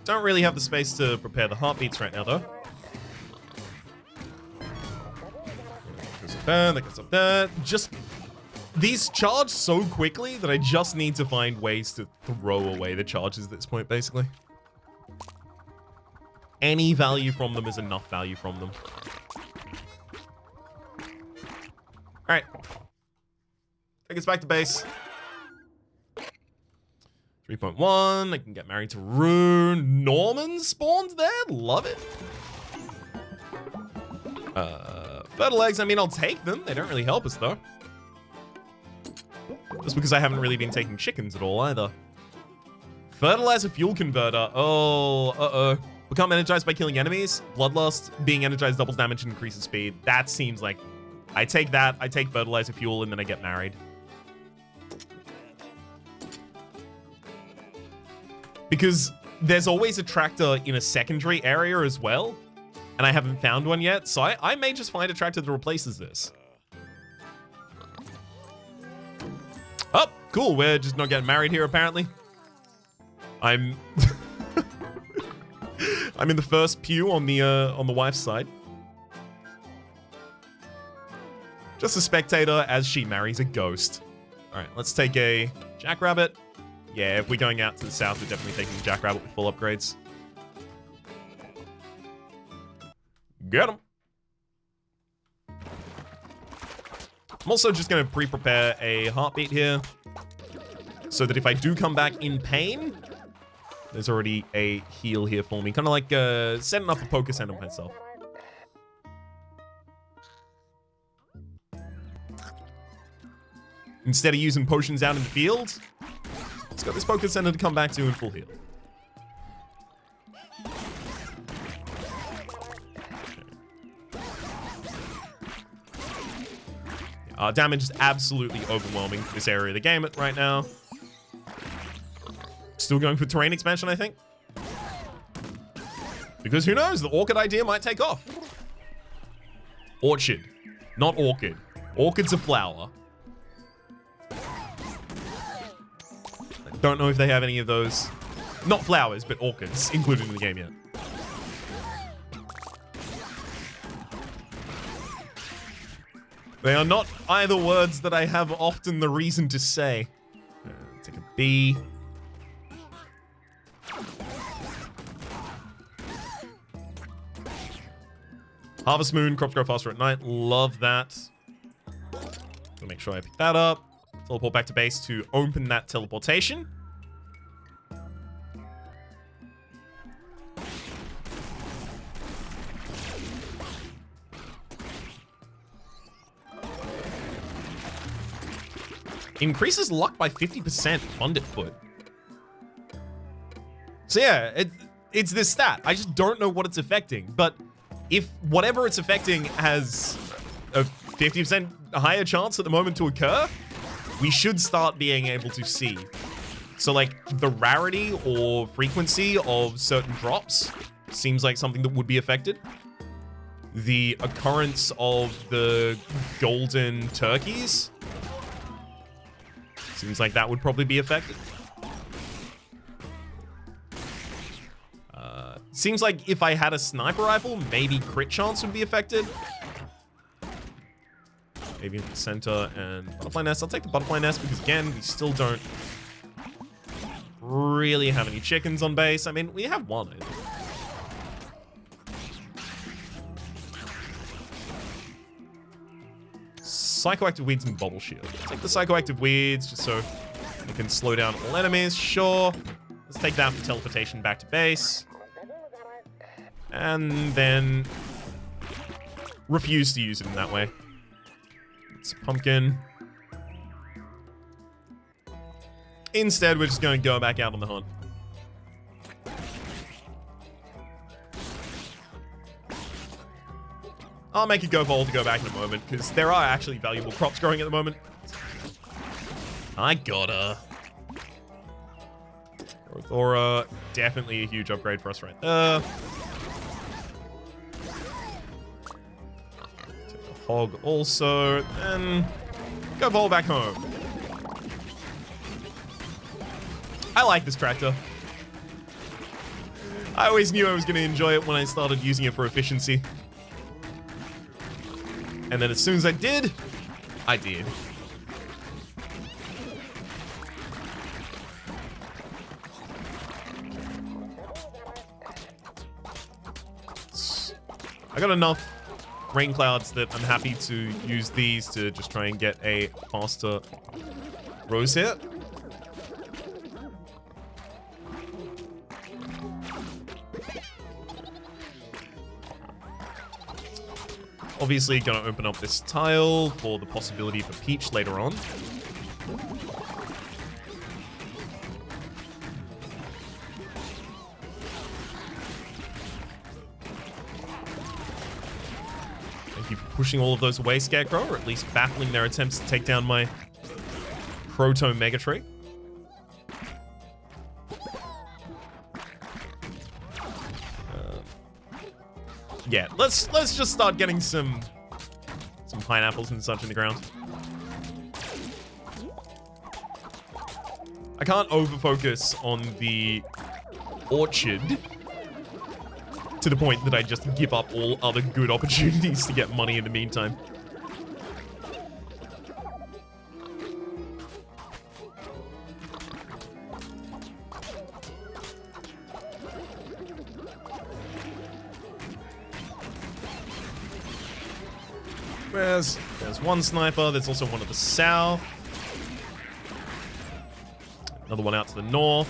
Don't really have the space to prepare the heartbeats right now, though. Goes up there, that goes up there. Just, these charge so quickly that I just need to find ways to throw away the charges at this point, basically. Any value from them is enough value from them. Alright. Take us back to base. 3.1, I can get married to Rune. Norman spawned there? Love it. Fertile eggs, I mean, I'll take them. They don't really help us, though. Just because I haven't really been taking chickens at all, either. Fertilizer fuel converter. Oh, uh-oh. Become energized by killing enemies. Bloodlust, being energized doubles damage and increases speed. That seems like... I take that, I take fertilizer fuel, and then I get married. Because there's always a tractor in a secondary area as well, and I haven't found one yet, so I may just find a tractor that replaces this. Oh, cool, we're just not getting married here, apparently. I'm... I'm in the first pew on the wife's side. Just a spectator as she marries a ghost. All right, let's take a jackrabbit. Yeah, if we're going out to the south, we're definitely taking the jackrabbit with full upgrades. Get him. I'm also just going to pre-prepare a heartbeat here, so that if I do come back in pain, there's already a heal here for me. Kind of like setting up a poker center myself. Instead of using potions out in the field, let's got this poker center to come back to in full heal. Our damage is absolutely overwhelming for this area of the game right now. Still going for terrain expansion, I think. Because who knows, the orchid idea might take off. Orchard, not orchid. Orchid's a flower. I don't know if they have any of those. Not flowers, but orchids included in the game yet. They are not either words that I have often the reason to say. Take a B. Harvest Moon, crops grow faster at night. Love that. I'll make sure I pick that up. Teleport back to base to open that teleportation. Increases luck by 50%, Fundit Foot. So yeah, it's this stat. I just don't know what it's affecting. But if whatever it's affecting has a 50% higher chance at the moment to occur, we should start being able to see. So like the rarity or frequency of certain drops seems like something that would be affected. The occurrence of the golden turkeys seems like that would probably be affected. Seems like if I had a sniper rifle, maybe crit chance would be affected. Maybe in the center and butterfly nest. I'll take the butterfly nest because again, we still don't really have any chickens on base. I mean, we have one, I think. Psychoactive weeds and bubble shield. Take the psychoactive weeds just so we can slow down all enemies. Sure. Let's take that for teleportation back to base. And then refuse to use it in that way. It's a pumpkin. Instead, we're just going to go back out on the hunt. I'll make a go for all to go back in a moment, because there are actually valuable crops growing at the moment. I gotta. Orthora, definitely a huge upgrade for us right there. Take the hog also, and go ball back home. I like this tractor. I always knew I was going to enjoy it when I started using it for efficiency. And then as soon as I did, I did. I got enough rain clouds that I'm happy to use these to just try and get a faster rose hit. Obviously, gonna open up this tile for the possibility of a peach later on. Thank you for pushing all of those away, Scarecrow, or at least baffling their attempts to take down my Proto Mega Tree. Yeah, let's just start getting some pineapples and such in the ground. I can't over-focus on the orchard to the point that I just give up all other good opportunities to get money in the meantime. There's one sniper. There's also one to the south. Another one out to the north.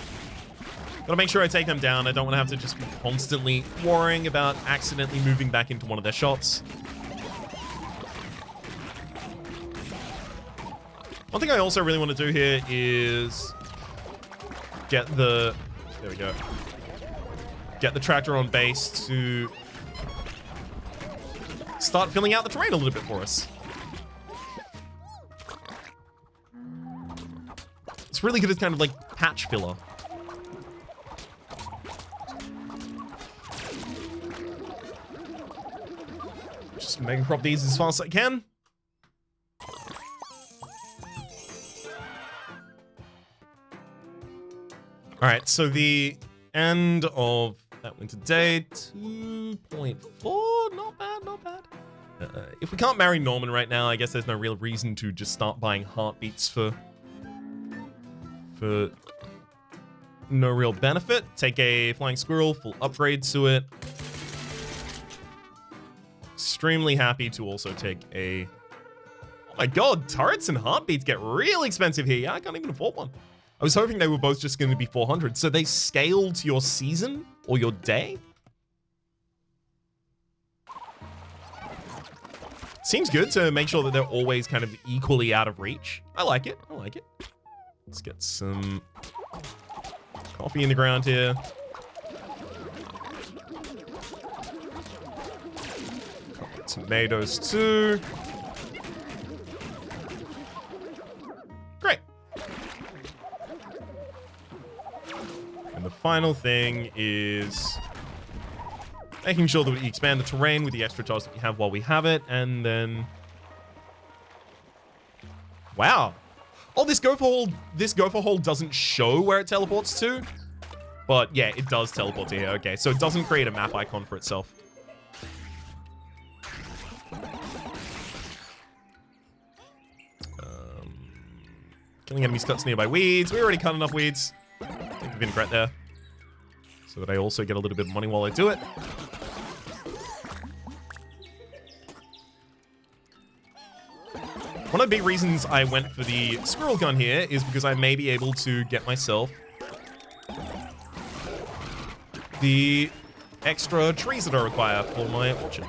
Gotta make sure I take them down. I don't want to have to just be constantly worrying about accidentally moving back into one of their shots. One thing I also really want to do here is get the... There we go. Get the tractor on base to start filling out the terrain a little bit for us. It's really good as kind of like patch filler. Just mega crop these as fast as I can. Alright, so the end of that winter day, 2.4, not bad, not bad. If we can't marry Norman right now, I guess there's no real reason to just start buying heartbeats for no real benefit. Take a flying squirrel, full upgrade to it. Extremely happy to also take a... Oh my god, turrets and heartbeats get real expensive here. Yeah, I can't even afford one. I was hoping they were both just going to be 400. So they scale to your season or your day? Seems good to make sure that they're always kind of equally out of reach. I like it. I like it. Let's get some coffee in the ground here. Couple tomatoes too. Great. And the final thing is making sure that we expand the terrain with the extra tiles that we have while we have it, and then... Wow. Oh, this gopher hole doesn't show where it teleports to. But yeah, it does teleport to here. Okay, so it doesn't create a map icon for itself. Killing enemies cuts nearby weeds. We already cut enough weeds. Take the vinaigrette there, so that I also get a little bit of money while I do it. One of the big reasons I went for the squirrel gun here is because I may be able to get myself the extra trees that I require for my orchard.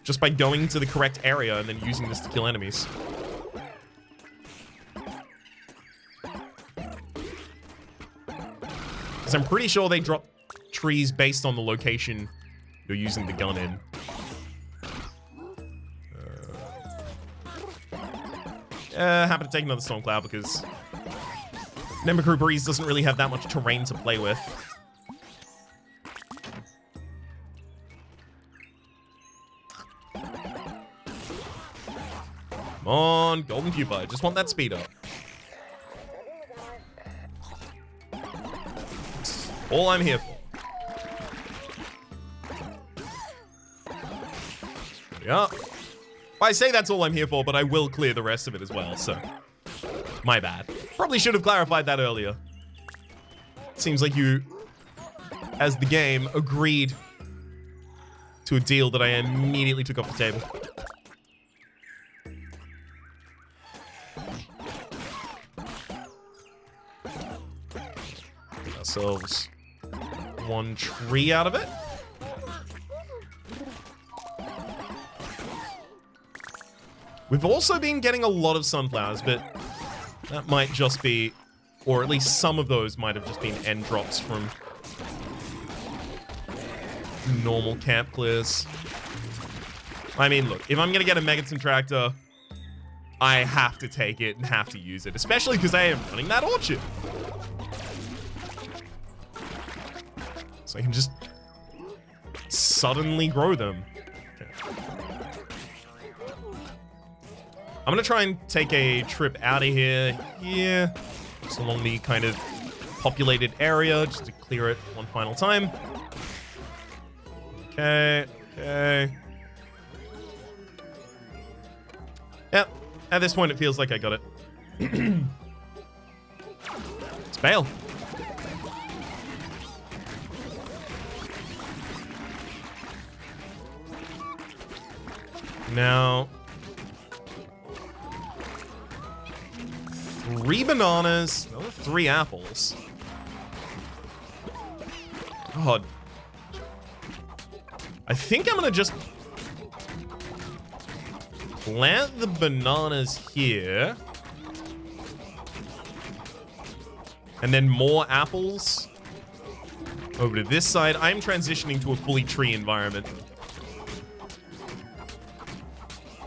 Just by going to the correct area and then using this to kill enemies. Because I'm pretty sure they drop trees based on the location you're using the gun in. Happy to take another storm cloud because Nemicru Breeze doesn't really have that much terrain to play with. Come on, golden pupa. I just want that speed up. That's all I'm here for. There we are. I say that's all I'm here for, but I will clear the rest of it as well, so... My bad. Probably should have clarified that earlier. Seems like you, as the game, agreed to a deal that I immediately took off the table. Get ourselves one tree out of it. We've also been getting a lot of sunflowers, but that might just be, or at least some of those might have just been end drops from normal camp clears. I mean, look, if I'm going to get a Megaton tractor, I have to take it and have to use it, especially because I am running that orchard. So I can just suddenly grow them. I'm gonna try and take a trip out of here, just along the kind of populated area, just to clear it one final time. Okay. Yep, at this point it feels like I got it. Let's bail. Now... 3 bananas, another 3 apples. God. I think I'm gonna just plant the bananas here. And then more apples over to this side. I'm transitioning to a fully tree environment.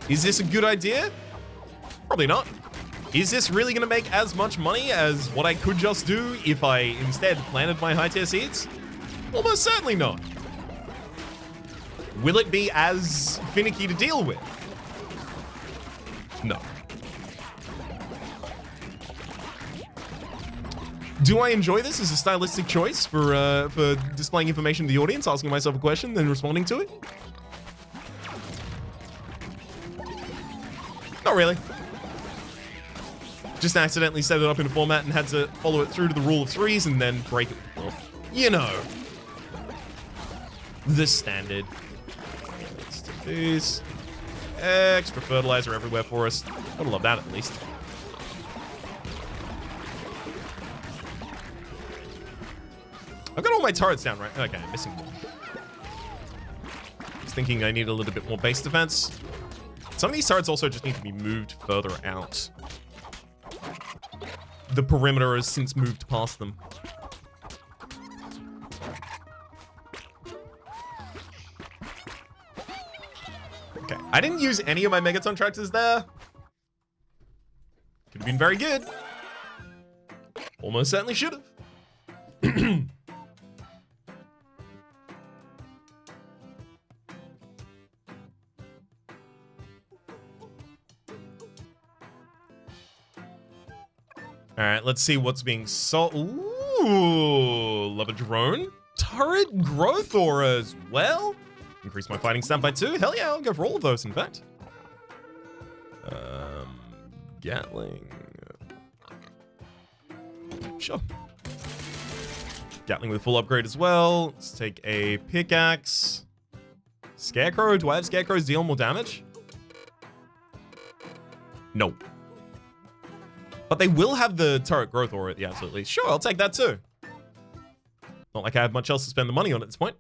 Is this a good idea? Probably not. Is this really going to make as much money as what I could just do if I instead planted my high-tier seeds? Almost certainly not. Will it be as finicky to deal with? No. Do I enjoy this as a stylistic choice for displaying information to the audience, asking myself a question, then responding to it? Not really. Just accidentally set it up in a format and had to follow it through to the rule of 3s and then break it. You know. The standard. Let's do these. Extra fertilizer everywhere for us. Gotta love that at least. I've got all my turrets down, right? Okay, I'm missing one. was thinking I need a little bit more base defense. Some of these turrets also just need to be moved further out. The perimeter has since moved past them. Okay, I didn't use any of my Megaton tractors there. Could have been very good. Almost certainly should have. All right, let's see what's being sold. Ooh, love a drone. Turret growth aura as well. Increase my fighting stamp by 2. Hell yeah, I'll go for all of those, in fact. Gatling. Sure. Gatling with full upgrade as well. Let's take a pickaxe. Scarecrow. Do I have Scarecrows deal more damage? No. But they will have the turret growth aura at the absolute least. Sure, I'll take that too. Not like I have much else to spend the money on at this point.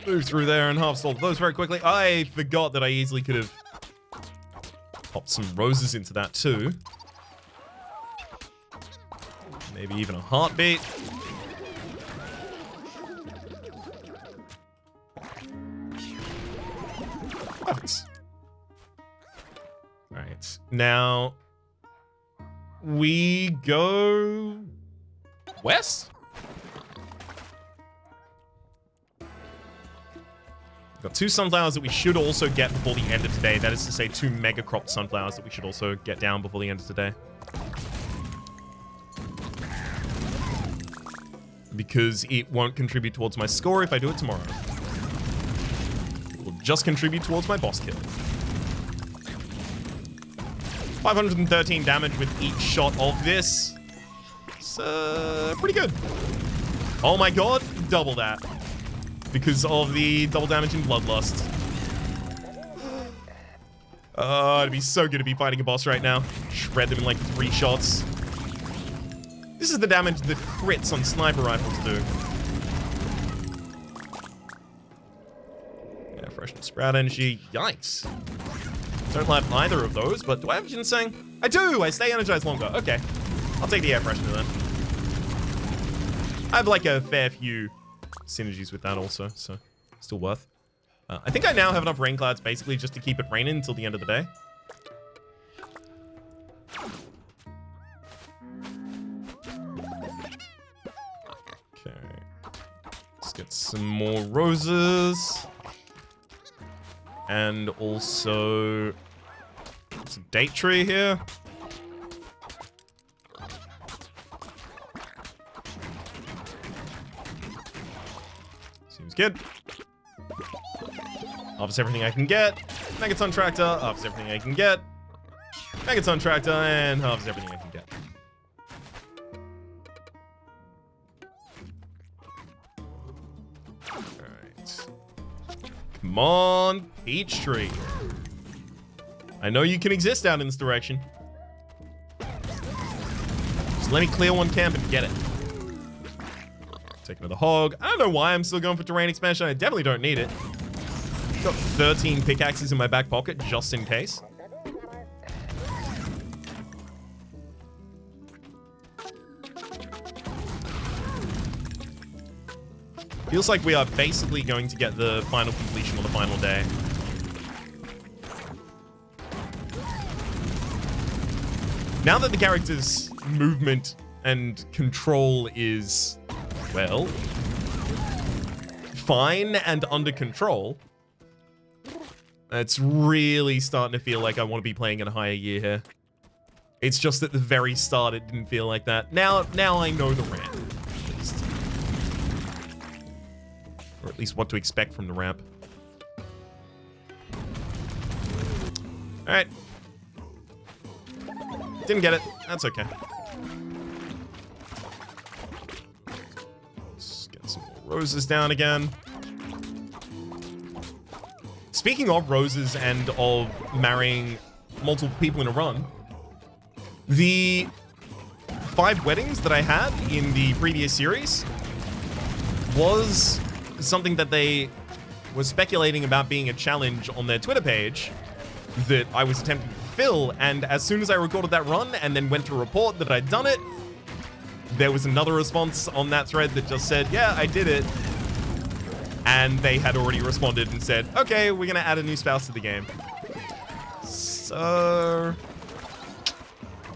Move through there and half stall those very quickly. I forgot that I easily could have popped some roses into that too. Maybe even a heartbeat. Perfect. Alright, now we go west? Got 2 sunflowers that we should also get before the end of today. That is to say 2 mega cropped sunflowers that we should also get down before the end of today. Because it won't contribute towards my score if I do it tomorrow. It will just contribute towards my boss kill. 513 damage with each shot of this. It's pretty good. Oh my god, double that. Because of the double damage in Bloodlust. Oh, it'd be so good to be fighting a boss right now. Shred them in like 3 shots. This is the damage that crits on sniper rifles do. Yeah, fresh and sprout energy. Yikes. Don't have either of those, but do I have ginseng? I do! I stay energized longer. Okay. I'll take the air freshener then. I have like a fair few synergies with that also, so still worth. I think I now have enough rain clouds basically just to keep it raining until the end of the day. Okay. Let's get some more roses. And also some date tree here. Seems good. Harvest everything I can get. Megaton tractor. Harvest everything I can get. Megaton tractor and harvest everything I can get. Alright. Come on, peach tree. I know you can exist down in this direction. Just let me clear one camp and get it. Take another hog. I don't know why I'm still going for terrain expansion. I definitely don't need it. Got 13 pickaxes in my back pocket just in case. Feels like we are basically going to get the final completion on the final day. Now that the character's movement and control is, well, fine and under control, it's really starting to feel like I want to be playing in a higher gear here. It's just at the very start it didn't feel like that. Now I know the ramp, at least. Or at least what to expect from the ramp. Alright. Didn't get it. That's okay. Let's get some more roses down again. Speaking of roses and of marrying multiple people in a run, the 5 weddings that I had in the previous series was something that they were speculating about being a challenge on their Twitter page that I was attempting to fulfill, and as soon as I recorded that run and then went to report that I'd done it, there was another response on that thread that just said, yeah, I did it. And they had already responded and said, okay, we're gonna add a new spouse to the game. So...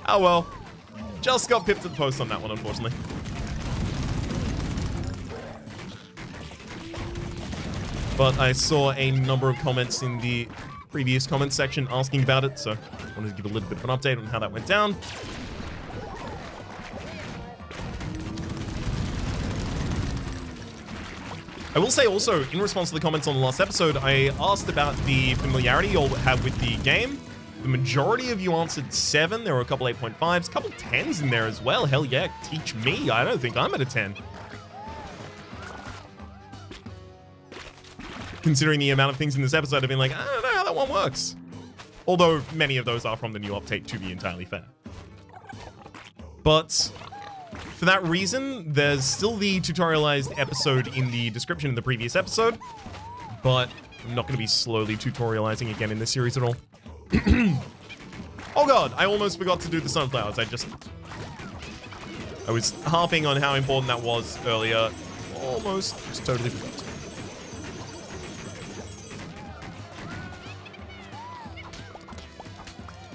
oh well. Just got pipped at the post on that one, unfortunately. But I saw a number of comments in the previous comment section asking about it, so I wanted to give a little bit of an update on how that went down. I will say also, in response to the comments on the last episode, I asked about the familiarity you'll have with the game. The majority of you answered 7. There were a couple 8.5s, a couple 10s in there as well. Hell yeah, teach me. I don't think I'm at a 10. Considering the amount of things in this episode, I've been like, I don't know how that one works. Although many of those are from the new update, to be entirely fair. But for that reason, there's still the tutorialized episode in the description of the previous episode, but I'm not going to be slowly tutorializing again in this series at all. Oh god, I almost forgot to do the sunflowers. I was harping on how important that was earlier. Almost just totally forgot.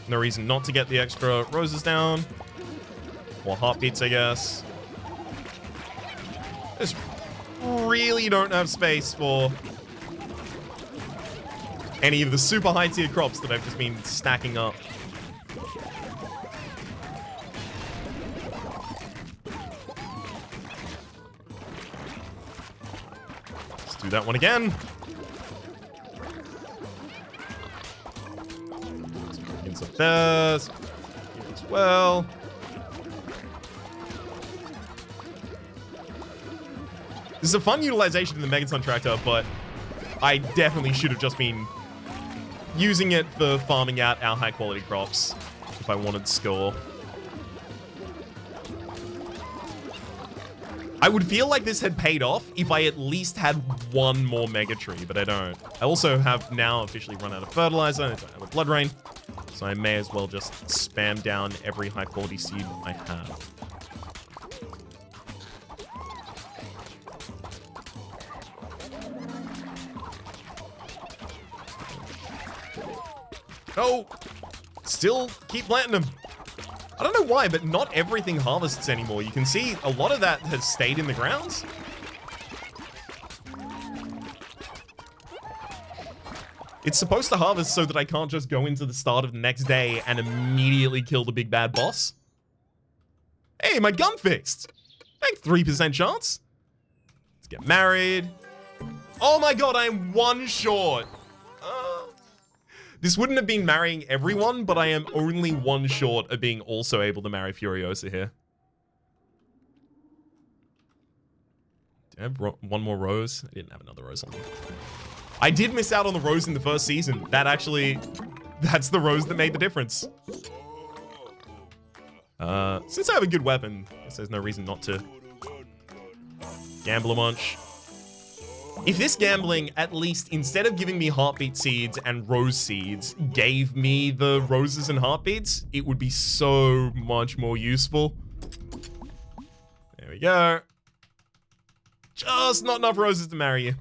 No reason not to get the extra roses down. Or heartbeats, I guess. Just really don't have space for any of the super high tier crops that I've just been stacking up. Let's do that one again. Let's up there. As well. This is a fun utilization of the Megaton Tractor, but I definitely should have just been using it for farming out our high quality crops if I wanted score. I would feel like this had paid off if I at least had one more Mega Tree, but I don't. I also have now officially run out of fertilizer and I don't have a Blood Rain, so I may as well just spam down every high quality seed I have. Oh, still keep planting them. I don't know why, but not everything harvests anymore. You can see a lot of that has stayed in the grounds. It's supposed to harvest so that I can't just go into the start of the next day and immediately kill the big bad boss. Hey, my gun fixed. Like 3% chance. Let's get married. Oh my god, I'm 1 short. This wouldn't have been marrying everyone, but I am only 1 short of being also able to marry Furiosa here. Did I have one more rose? I didn't have another rose on me. I did miss out on the rose in the first season. That's the rose that made the difference. Since I have a good weapon, I guess there's no reason not to gamble a bunch. If this gambling, at least, instead of giving me heartbeat seeds and rose seeds, gave me the roses and heartbeats, it would be so much more useful. There we go. Just not enough roses to marry you.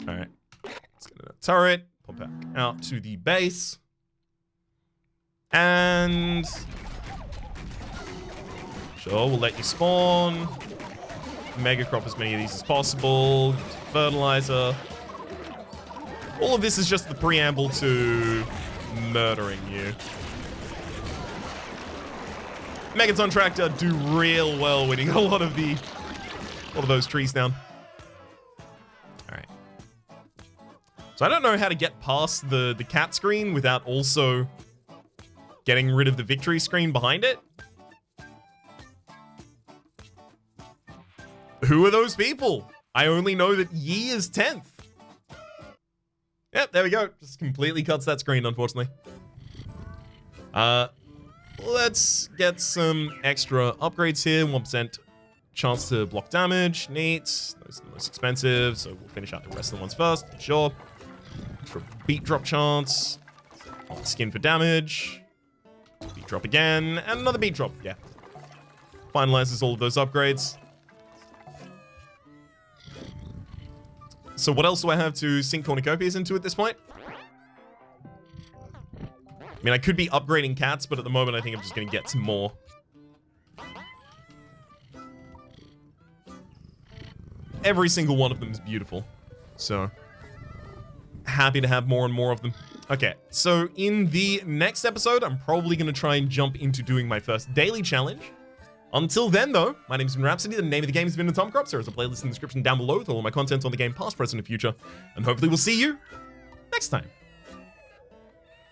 Alright. Let's get a turret. Pop back out to the base. And... sure, we'll let you spawn. Mega crop as many of these as possible. Fertilizer. All of this is just the preamble to murdering you. Megaton Tractor do real well winning a lot of those trees down. Alright. So I don't know how to get past the cat screen without also getting rid of the victory screen behind it. Who are those people? I only know that Yi is 10th. Yep, there we go. Just completely cuts that screen, unfortunately. let's get some extra upgrades here. 1% chance to block damage. Neat. Those are the most expensive, so we'll finish out the rest of the ones first, for sure. Extra beat drop chance. Skin for damage. Beat drop again, and another beat drop. Yeah. Finalizes all of those upgrades. So what else do I have to sink cornucopias into at this point? I mean, I could be upgrading cats, but at the moment I think I'm just going to get some more. Every single one of them is beautiful. So, happy to have more and more of them. Okay, so in the next episode, I'm probably going to try and jump into doing my first daily challenge. Until then, though, my name's been Rhapsody. The name of the game has been Atomicrops. There is a playlist in the description down below with all of my content on the game, past, present, and future. And hopefully we'll see you next time.